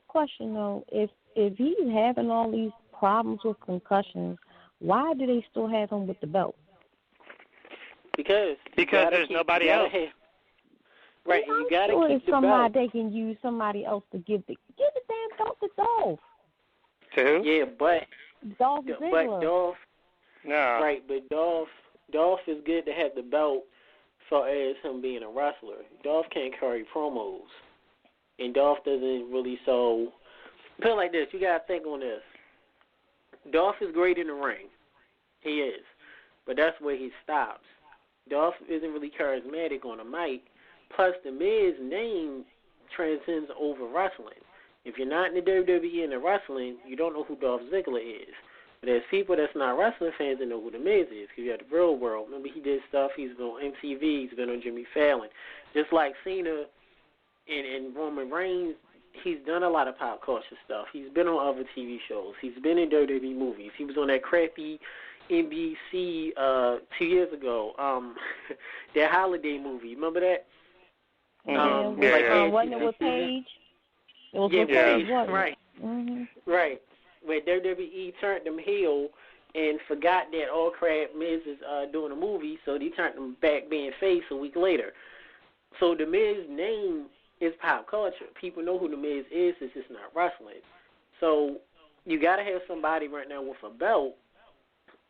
question though, if he's having all these problems with concussions, why do they still have him with the belt? Because there's nobody else. Right, and you got to keep the belt. They can use somebody else to give the damn belt to Dolph. To who? Yeah, but Dolph Ziggler. But Dolph. No. Right, but Dolph is good to have the belt for as him being a wrestler. Dolph can't carry promos. And Dolph doesn't really so... Put it like this, you got to think on this. Dolph is great in the ring. He is. But that's where he stops. Dolph isn't really charismatic on the mic. Plus, the Miz name transcends over wrestling. If you're not in the WWE and the wrestling, you don't know who Dolph Ziggler is. But there's people that's not wrestling fans that know who the Miz is. Because you have the Real World. Remember, he did stuff. He's been on MTV. He's been on Jimmy Fallon. Just like Cena and Roman Reigns, he's done a lot of pop culture stuff. He's been on other TV shows. He's been in WWE movies. He was on that crappy NBC 2 years ago, that holiday movie. Remember that? Wasn't it with Paige? It was with Paige, wasn't it? Right. Mm-hmm. Right. Where WWE turned them heel and forgot that all crap Miz is doing a movie, so they turned them back being face a week later. So the Miz name is pop culture. People know who the Miz is. It's just not wrestling. So you got to have somebody right now with a belt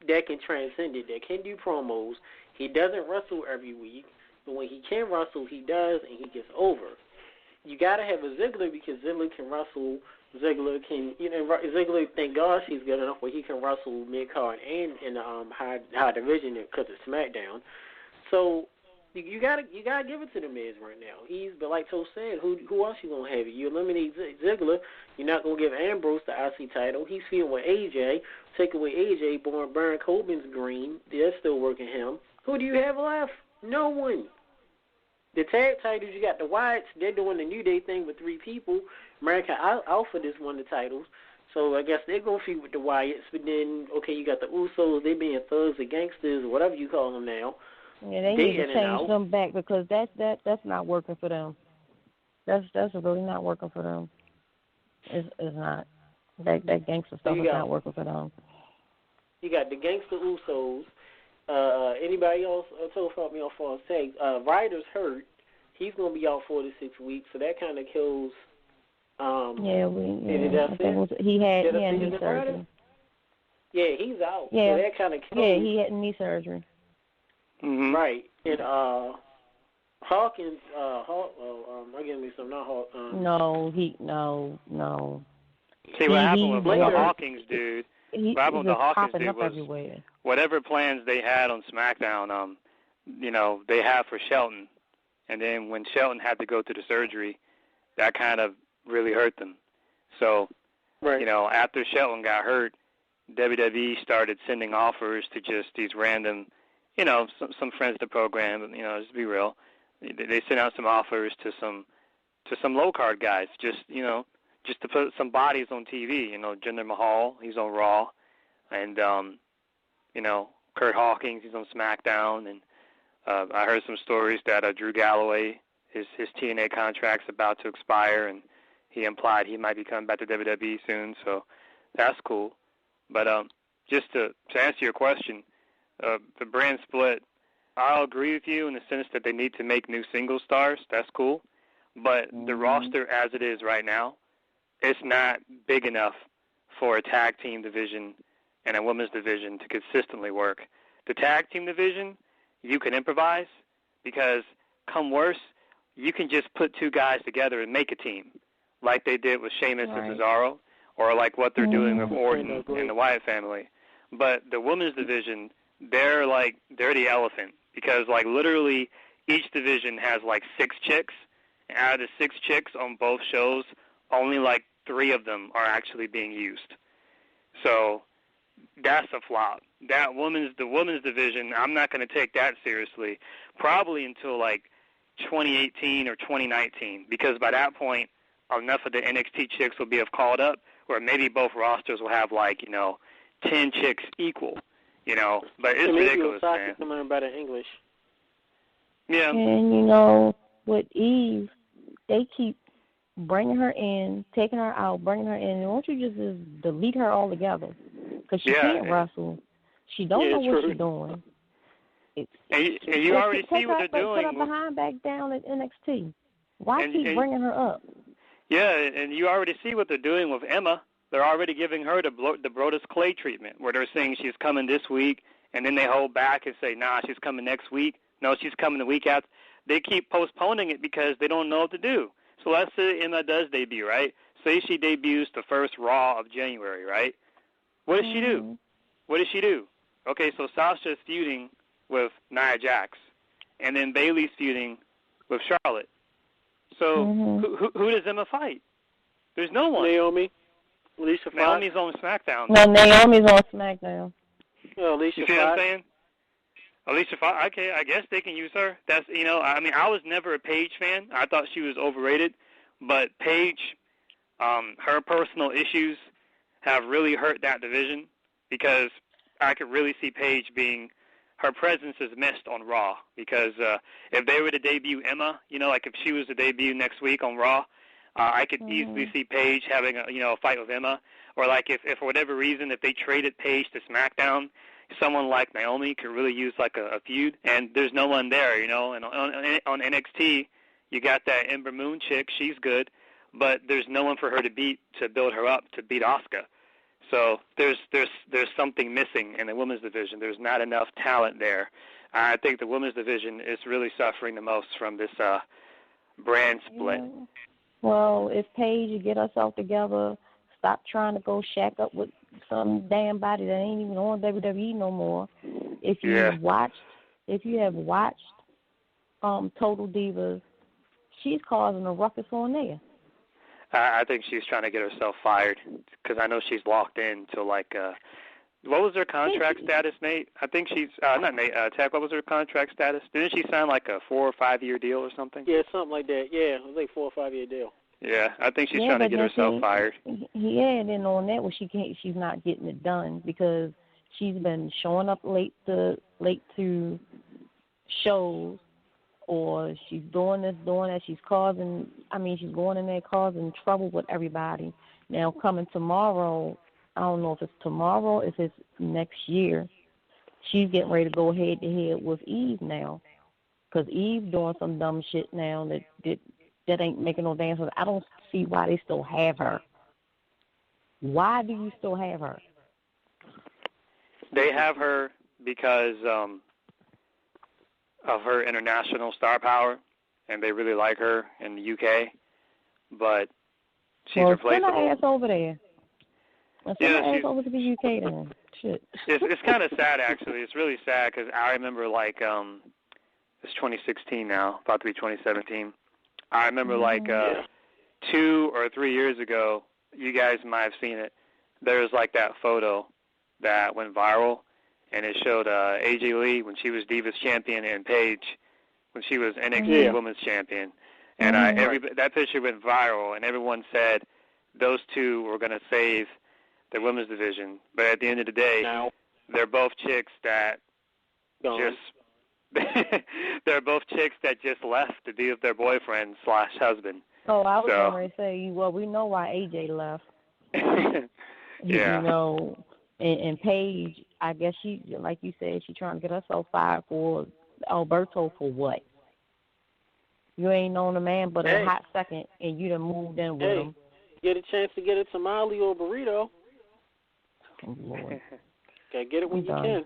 that can transcend it, that can do promos. He doesn't wrestle every week, but when he can wrestle, he does, and he gets over. You got to have a Ziggler because Ziggler can wrestle. Ziggler, thank God he's good enough where he can wrestle mid-card and in the high division because of SmackDown. So you gotta give it to the Miz right now. But like Toe said, who else you gonna have? You eliminate Ziggler, you're not gonna give Ambrose the IC title. He's feuding with AJ. Take away AJ, Baron Corbin's green. They're still working him. Who do you have left? No one. The tag titles, you got the Wyatts. They're doing the New Day thing with 3 people. American Alpha just won the titles. So I guess they're going to feud with the Wyatts. But then, okay, you got the Usos. They being thugs or gangsters or whatever you call them now. Yeah, they need to change them back because that's not working for them. That's really not working for them. It's not. That gangster stuff is not working for them. You got the gangster Usos. Anybody else told me on false tags? Ryder's hurt. He's going to be out 4 to 6 weeks, so that kind of kills. He had knee surgery. Yeah, he's out. Yeah, so that kind of kills. Yeah, he had knee surgery. Mm-hmm. Right, and Hawkins. I give me some. Not Hawk. No. See what happened with the Hawkins dude. What happened with the Hawkins dude was everywhere. Whatever plans they had on SmackDown, they have for Shelton. And then when Shelton had to go through the surgery, that kind of really hurt them. So, right. After Shelton got hurt, WWE started sending offers to just these random, some friends of the program, just be real. They sent out some offers to some low card guys, just to put some bodies on TV. Jinder Mahal, he's on Raw, and Kurt Hawkins, he's on SmackDown, and I heard some stories that Drew Galloway, his TNA contract's about to expire, and he implied he might be coming back to WWE soon, so that's cool. But just to answer your question, the brand split, I'll agree with you in the sense that they need to make new single stars. That's cool. But the roster as it is right now, it's not big enough for a tag team division and a women's division to consistently work. The tag team division, you can improvise because come worse, you can just put two guys together and make a team like they did with Sheamus and Cesaro, or like what they're doing with Orton and the Wyatt family. But the women's division, they're the elephant because literally each division has 6 chicks. And out of the 6 chicks on both shows, only 3 of them are actually being used. So that's a flop. The women's division, I'm not going to take that seriously, probably until 2018 or 2019, because by that point, enough of the NXT chicks will be called up, or maybe both rosters will have 10 chicks equal, But it's ridiculous, man. Maybe learn better English. Yeah. And with Eve, they keep bringing her in, taking her out, bringing her in. And won't you just delete her altogether? Because she can't wrestle. She don't know what she's doing. And you already see what they're doing. Put her behind back down at NXT. Why keep bringing her up? Yeah, and you already see what they're doing with Emma. They're already giving her the Brodus Clay treatment, where they're saying she's coming this week, and then they hold back and say, nah, she's coming next week. No, she's coming the week after. They keep postponing it because they don't know what to do. So let's say Emma does debut, right? Say she debuts the first Raw of January, right? What does she do? What does she do? Okay, so Sasha's feuding with Nia Jax, and then Bayley's feuding with Charlotte. So who does Emma fight? There's no one. Naomi. Alicia Fox. Naomi's on SmackDown. No, Naomi's on SmackDown. Alicia you see Fox. what I'm saying? Alicia Fox, okay, I guess they can use her. That's, I was never a Paige fan. I thought she was overrated. But Paige, her personal issues have really hurt that division because I could really see Paige her presence is missed on Raw because if they were to debut Emma, if she was to debut next week on Raw, I could easily see Paige having a fight with Emma. Or if for whatever reason, if they traded Paige to SmackDown, someone like Naomi could really use a feud, and there's no one there, And on NXT, you got that Ember Moon chick. She's good, but there's no one for her to beat to build her up to beat Asuka. So there's something missing in the women's division. There's not enough talent there. I think the women's division is really suffering the most from this brand split. Yeah. Well, if Paige, you get herself together, stop trying to go shack up with some damn body that ain't even on WWE no more. If you have watched Total Divas, she's causing a ruckus on there. I think she's trying to get herself fired because I know she's locked in to what was her contract status, Nate? I think she's not Nate. Tech. What was her contract status? Didn't she sign a 4 or 5 year deal or something? Yeah, something like that. Yeah, it was 4 or 5 year deal. Yeah, I think she's trying to get herself fired. Yeah, and then on that, she's not getting it done because she's been showing up late to shows, or she's doing this, doing that. She's going in there causing trouble with everybody. Now coming tomorrow, I don't know if it's tomorrow, if it's next year, she's getting ready to go head to head with Eve now, because Eve doing some dumb shit now that ain't making no damn sense. I don't see why they still have her. Why do you still have her? They have her because of her international star power, and they really like her in the UK. But she's replaceable. Send her ass over there. Send her ass over to the UK then. Shit. It's kind of sad, actually. It's really sad because I remember It's 2016 now, about to be 2017. I remember like 2 or 3 years ago, you guys might have seen it. There's like that photo that went viral, and it showed AJ Lee when she was Divas champion and Paige when she was NXT Women's champion. And that picture went viral, and everyone said those two were going to save the women's division. But at the end of the day, they're both chicks that they're both chicks that just left to be with their boyfriend / husband. Oh, I was going to say, well, we know why AJ left. Yeah. You know, and Paige, I guess she, like you said, she's trying to get herself fired for Alberto for what? You ain't known a man but a hot second, and you done moved in with him. Get a chance to get a tamale or a burrito. Oh, Lord. Gotta get it when you can.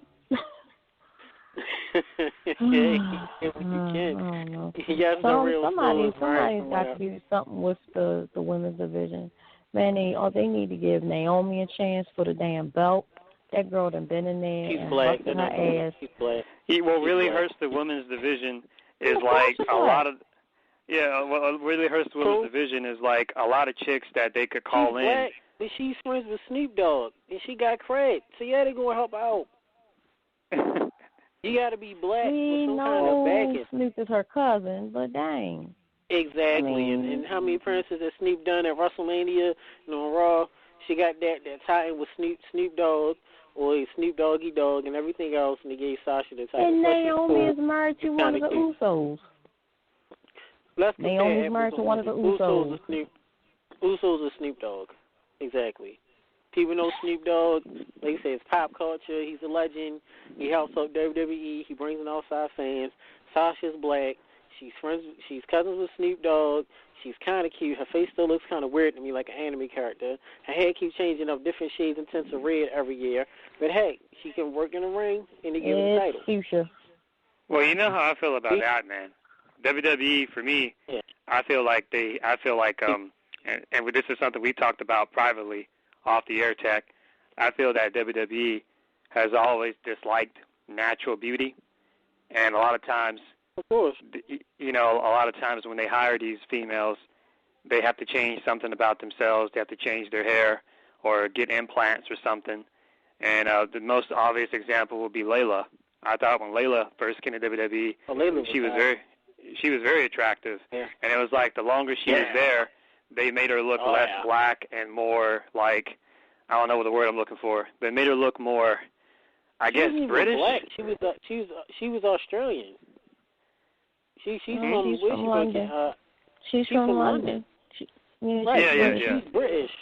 Get it when you can. I don't know. Somebody's got to do something with the women's division. Man, they need to give Naomi a chance for the damn belt. That girl done been in there and busted her ass. What really hurts the women's division is like a lot of... Yeah, what really hurts the women's division is like a lot of chicks that they could call in. Black, but she's friends with Snoop Dogg, and she got cred. So yeah, they gonna help out. You gotta be black with some kind of backing. Snoop is her cousin, but dang. Exactly, and how many appearances that Snoop done at WrestleMania, on Raw? She got that tie-in with Snoop Dogg, or Snoop Doggy Dogg, and everything else, and they gave Sasha the title. And Naomi is married to one of the Usos. Naomi's married to one of the Usos. Usos are Snoop Dogg. Exactly. People know Snoop Dogg. Like I say, it's pop culture. He's a legend. He helps out WWE. He brings in outside fans. Sasha's black. She's cousins with Snoop Dogg. She's kind of cute. Her face still looks kind of weird to me, like an anime character. Her hair keeps changing up different shades and tints of red every year. But hey, she can work in the ring and they give her the title. Fuchsia. Well, you know how I feel about that, man. WWE for me, I feel like and this is something we talked about privately off the air, Tech. I feel that WWE has always disliked natural beauty, and a lot of times, of course, a lot of times when they hire these females, they have to change something about themselves. They have to change their hair or get implants or something. And the most obvious example would be Layla. I thought when Layla first came to WWE, she was very attractive, and it was like the longer she was there, they made her look less black and more like, I don't know what the word I'm looking for. They made her look more, I guess, British. Black. She was Australian. She's from London. She's from London. She's British.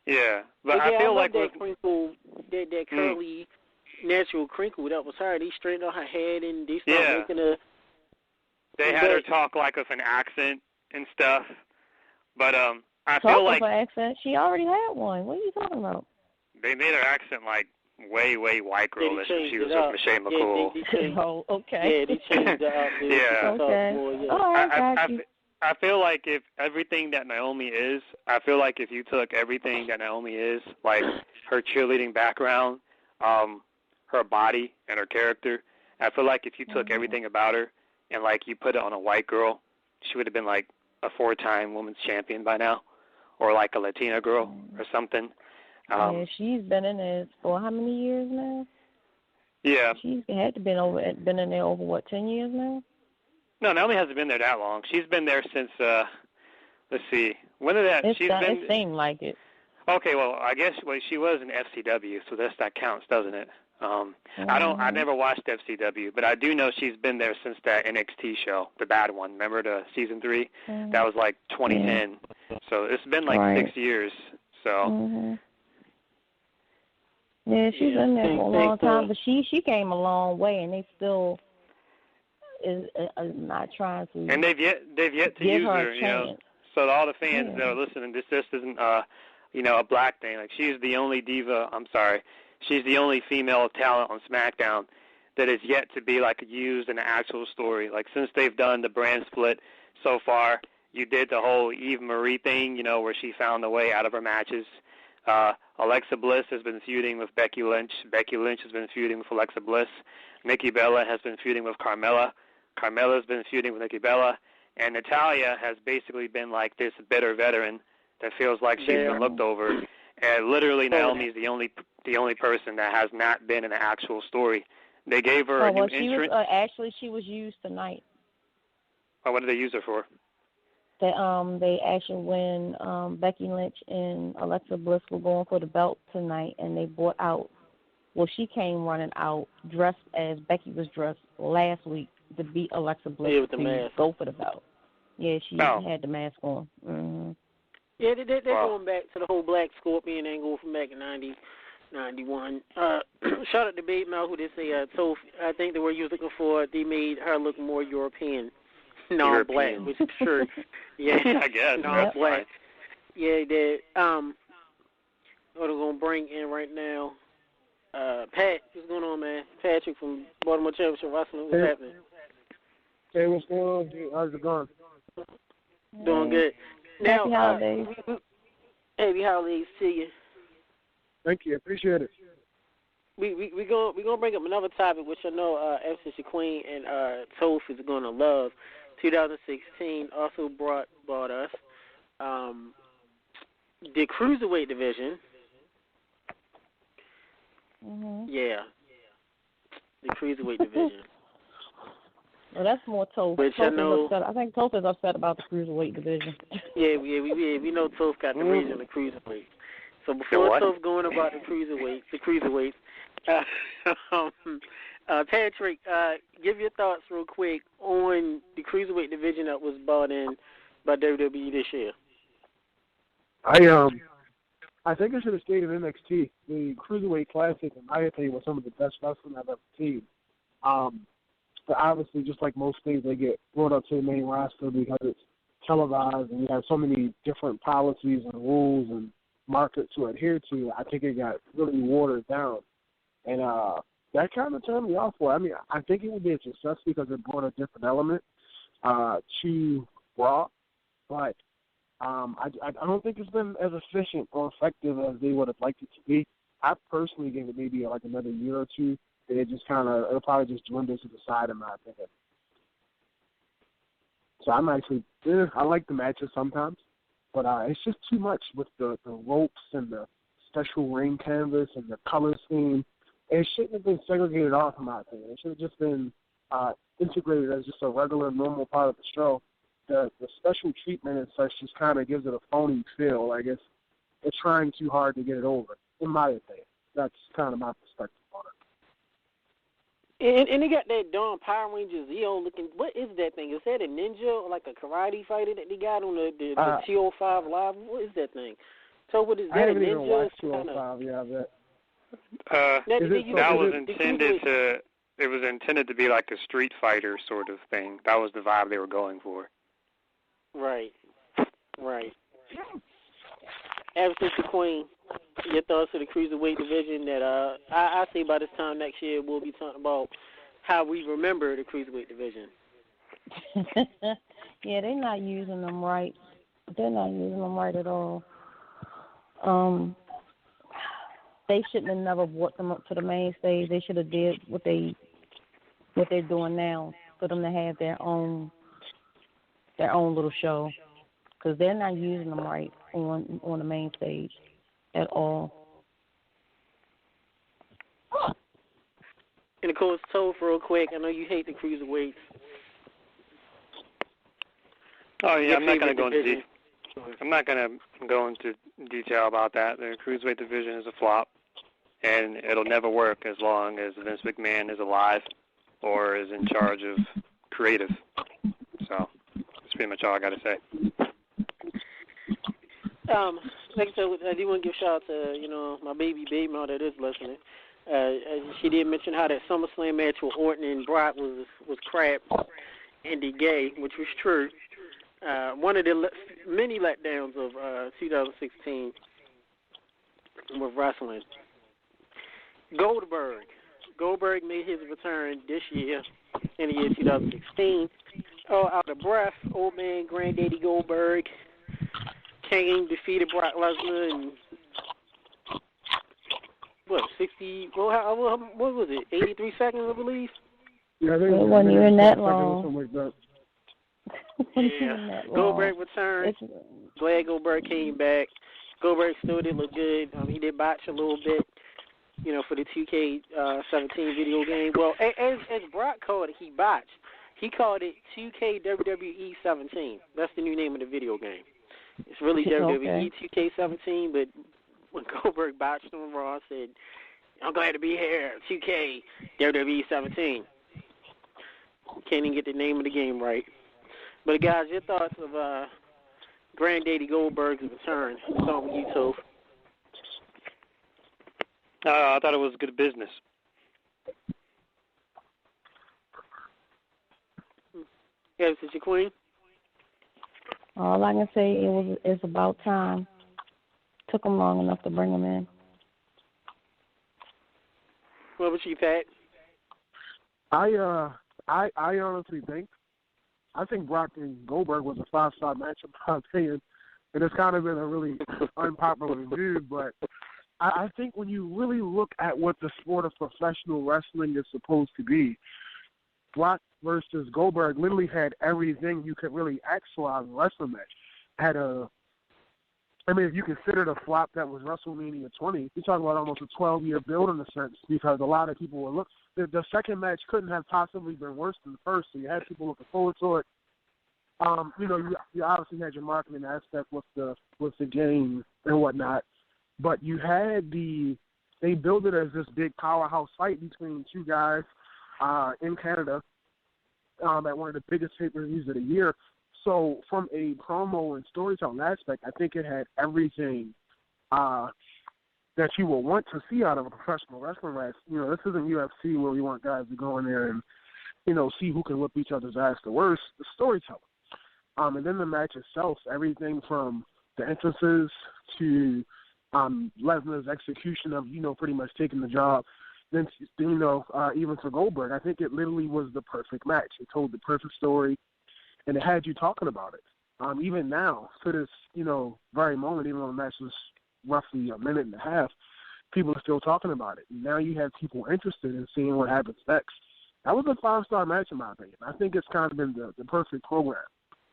Yeah, but I feel like that crinkle, that curly, natural crinkle that was her. They straightened out her head and they started making her. They had her talk like with an accent and stuff, but I feel like an accent. She already had one. What are you talking about? They made her accent like way white girl that she was with Michelle McCool. Oh, okay. Yeah, they changed it up. Okay. All right, I feel like if everything that Naomi is, I feel like if you took everything that Naomi is, like her cheerleading background, her body and her character, I feel like if you took everything about her and like you put it on a white girl, she would have been like a 4-time women's champion by now, or like a Latina girl or something. Yeah, she's been in it for how many years now? Yeah. She's had to been in there over 10 years now? No, Naomi hasn't been there that long. She's been there since let's see. When did that it seemed like it. Okay, well, I guess she was in FCW, so that counts, doesn't it? I never watched FCW, but I do know she's been there since that NXT show, the bad one. Remember the season 3? That was like 2010. So it's been like 6 years. So yeah, she's been there for a long time, but she came a long way, and they still is not trying to. And they've yet to use her, you know. So to all the fans that are listening, this isn't a black thing. Like she's the only diva. I'm sorry. She's the only female talent on SmackDown that is yet to be like used in an actual story. Like since they've done the brand split so far, you did the whole Eve Marie thing, where she found a way out of her matches. Alexa Bliss has been feuding with Becky Lynch. Becky Lynch has been feuding with Alexa Bliss. Nikki Bella has been feuding with Carmella. Carmella's been feuding with Nikki Bella, and Natalya has basically been like this bitter veteran that feels like she's been looked over. And literally, Naomi's the only person that has not been in the actual story. They gave her a new entrant. Actually, she was used tonight. Oh, what did they use her for? They actually, when Becky Lynch and Alexa Bliss were going for the belt tonight, and they brought out, well, she came running out dressed as Becky was dressed last week to beat Alexa Bliss with the to mask. go for the belt. Yeah, she had the mask on. Mm-hmm. Yeah, they're going back to the whole Black Scorpion angle from back in 90, 91. Shout out to Babe Mouth, who they say, Toph, I think the word you was looking for, they made her look more European. Non-black, which is true. Yeah, I guess. Non-black. Yeah, they did. What I'm going to bring in right now, Pat, what's going on, man? Patrick from Baltimore Championship Wrestling, what's happening? Hey, what's going on, G? How's it going? Doing good. Now, Happy holidays. Happy holidays to you. Thank you. Appreciate it. We gonna bring up another topic, which I know FCC Queen and Toph is gonna love. 2016 also brought us the Cruiserweight division. Mm-hmm. Yeah, the Cruiserweight division. Well, that's more Toph. Which I know. I think Toph is upset about the Cruiserweight division. we know Toph got the reason the Cruiserweight. So before Toph going about the Cruiserweights, Patrick, give your thoughts real quick on the Cruiserweight division that was brought in by WWE this year. I think I should have stayed in NXT. The Cruiserweight Classic, in my opinion, was some of the best wrestling I've ever seen. But obviously, just like most things, they get brought up to the main roster because it's televised and you have so many different policies and rules and markets to adhere to. I think it got really watered down. And that kind of turned me off for it. I mean, I think it would be a success because it brought a different element to Raw. But I don't think it's been as efficient or effective as they would have liked it to be. I personally gave it maybe like another year or two. And it'll probably just dwindle to the side, in my opinion. So I'm actually, I like the matches sometimes, but it's just too much with the ropes and the special ring canvas and the color scheme. It shouldn't have been segregated off, in my opinion. It should have just been integrated as just a regular, normal part of the show. The special treatment and such just kind of gives it a phony feel. Like it's trying too hard to get it over, in my opinion. That's kind of my perspective on it. And they got that darn Power Ranger Zeo looking. What is that thing? Is that a ninja or like a karate fighter that they got on the T05 Live? What is that thing? So what is that? I haven't a ninja? even watched 205. Yeah, that. That was intended to. It was intended to be like a Street Fighter sort of thing. That was the vibe they were going for. Right. Absence the Queen. Your thoughts of the Cruiserweight division that I say by this time next year we'll be talking about how we remember the Cruiserweight division. Yeah, they're not using them right. They're not using them right at all. They shouldn't have never brought them up to the main stage. They should have did what they're doing now for them to have their own little show, because they're not using them right on the main stage at all. And of course, Toph, real quick, I know you hate the Cruiserweights. Oh yeah, I'm not going to go into detail about that. The Cruiserweight division is a flop, and it'll never work as long as Vince McMahon is alive or is in charge of creative. So that's pretty much all I got to say. Like I said, I do want to give a shout out to my baby mom that is listening. She did mention how that SummerSlam match with Orton and Brock was crap and gay, which was true. One of the many letdowns of 2016 with wrestling. Goldberg made his return this year in the year 2016. Out of breath, old man Granddaddy Goldberg Kane defeated Brock Lesnar in 60? What was it? 83 seconds, I believe. Yeah, I think It it was wasn't even that or long. something like that. It wasn't even that long. Goldberg returned. Glad Goldberg came back. Goldberg still did look good. He did botch a little bit, for the 2K17 video game. Well, as Brock called it, he botched. He called it 2K WWE 17. That's the new name of the video game. It's really WWE 2K17, but when Goldberg botched on Raw, said, I'm glad to be here, 2K WWE 17. Can't even get the name of the game right. But, guys, your thoughts of Granddaddy Goldberg's return? Starting with you, Toph. I thought it was good business. Yes, it's your queen. All I can say it's about time. Took them long enough to bring him in. What about you, Pat? I honestly think Brock and Goldberg was a 5-star match in my opinion, and it's kind of been a really unpopular view. But I think when you really look at what the sport of professional wrestling is supposed to be, Brock versus Goldberg literally had everything you could really ask for out of a wrestling match. If you consider the flop that was WrestleMania 20, you're talking about almost a 12-year build in a sense, because a lot of people were the second match couldn't have possibly been worse than the first, so you had people looking forward to it. You obviously had your marketing aspect with the game and whatnot, but you had they built it as this big powerhouse fight between two guys in Canada at one of the biggest pay-per-views of the year. So from a promo and storytelling aspect, I think it had everything that you will want to see out of a professional wrestling match. This isn't UFC where we want guys to go in there and, see who can whip each other's ass the worst. The storytelling. And then the match itself, everything from the entrances to Lesnar's execution of, pretty much taking the job. Then, even for Goldberg, I think it literally was the perfect match. It told the perfect story, and it had you talking about it. Even now, to this, very moment, even though the match was roughly a minute and a half, people are still talking about it. Now you have people interested in seeing what happens next. That was a 5-star match, in my opinion. I think it's kind of been the perfect program.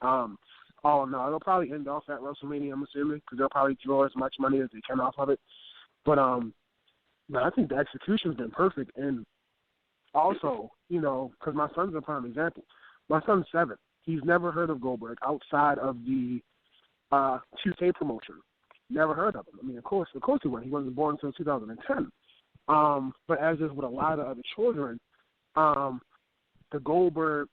All in all, it'll probably end off at WrestleMania, I'm assuming, because they'll probably draw as much money as they can off of it. But I think the execution's been perfect. And also, because my son's a prime example. My son's 7. He's never heard of Goldberg outside of the 2K promotion. Never heard of him. Of course he went. He wasn't born until 2010. But as is with a lot of other children, the Goldberg,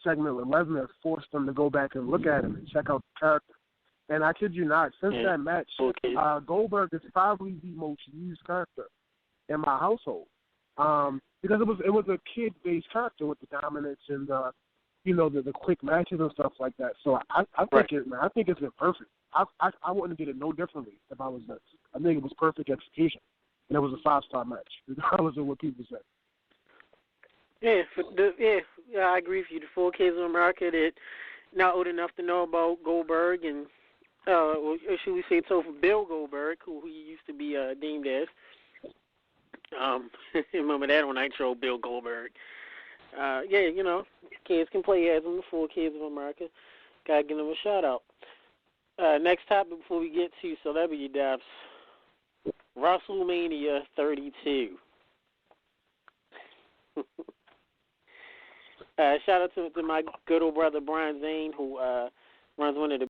segment with Lesnar forced them to go back and look at him and check out the character. And I kid you not, since that match, Goldberg is probably the most used character in my household. Because it was a kid-based character with the dominance and the quick matches and stuff like that. So I think it's been perfect. I wouldn't get it no differently if I was nuts. I think it was perfect execution, and it was a 5-star match, regardless of what people say. Yeah, I agree with you. The 4 kids in America that not old enough to know about Goldberg and, or should we say, so for Bill Goldberg, who he used to be named as. Remember that on Nitro, Bill Goldberg. Kids can play as them, the 4 kids of America. Gotta give them a shout out. Next topic before we get to celebrity deaths, WrestleMania 32. Shout out to my good old brother Brian Zane, who runs one of the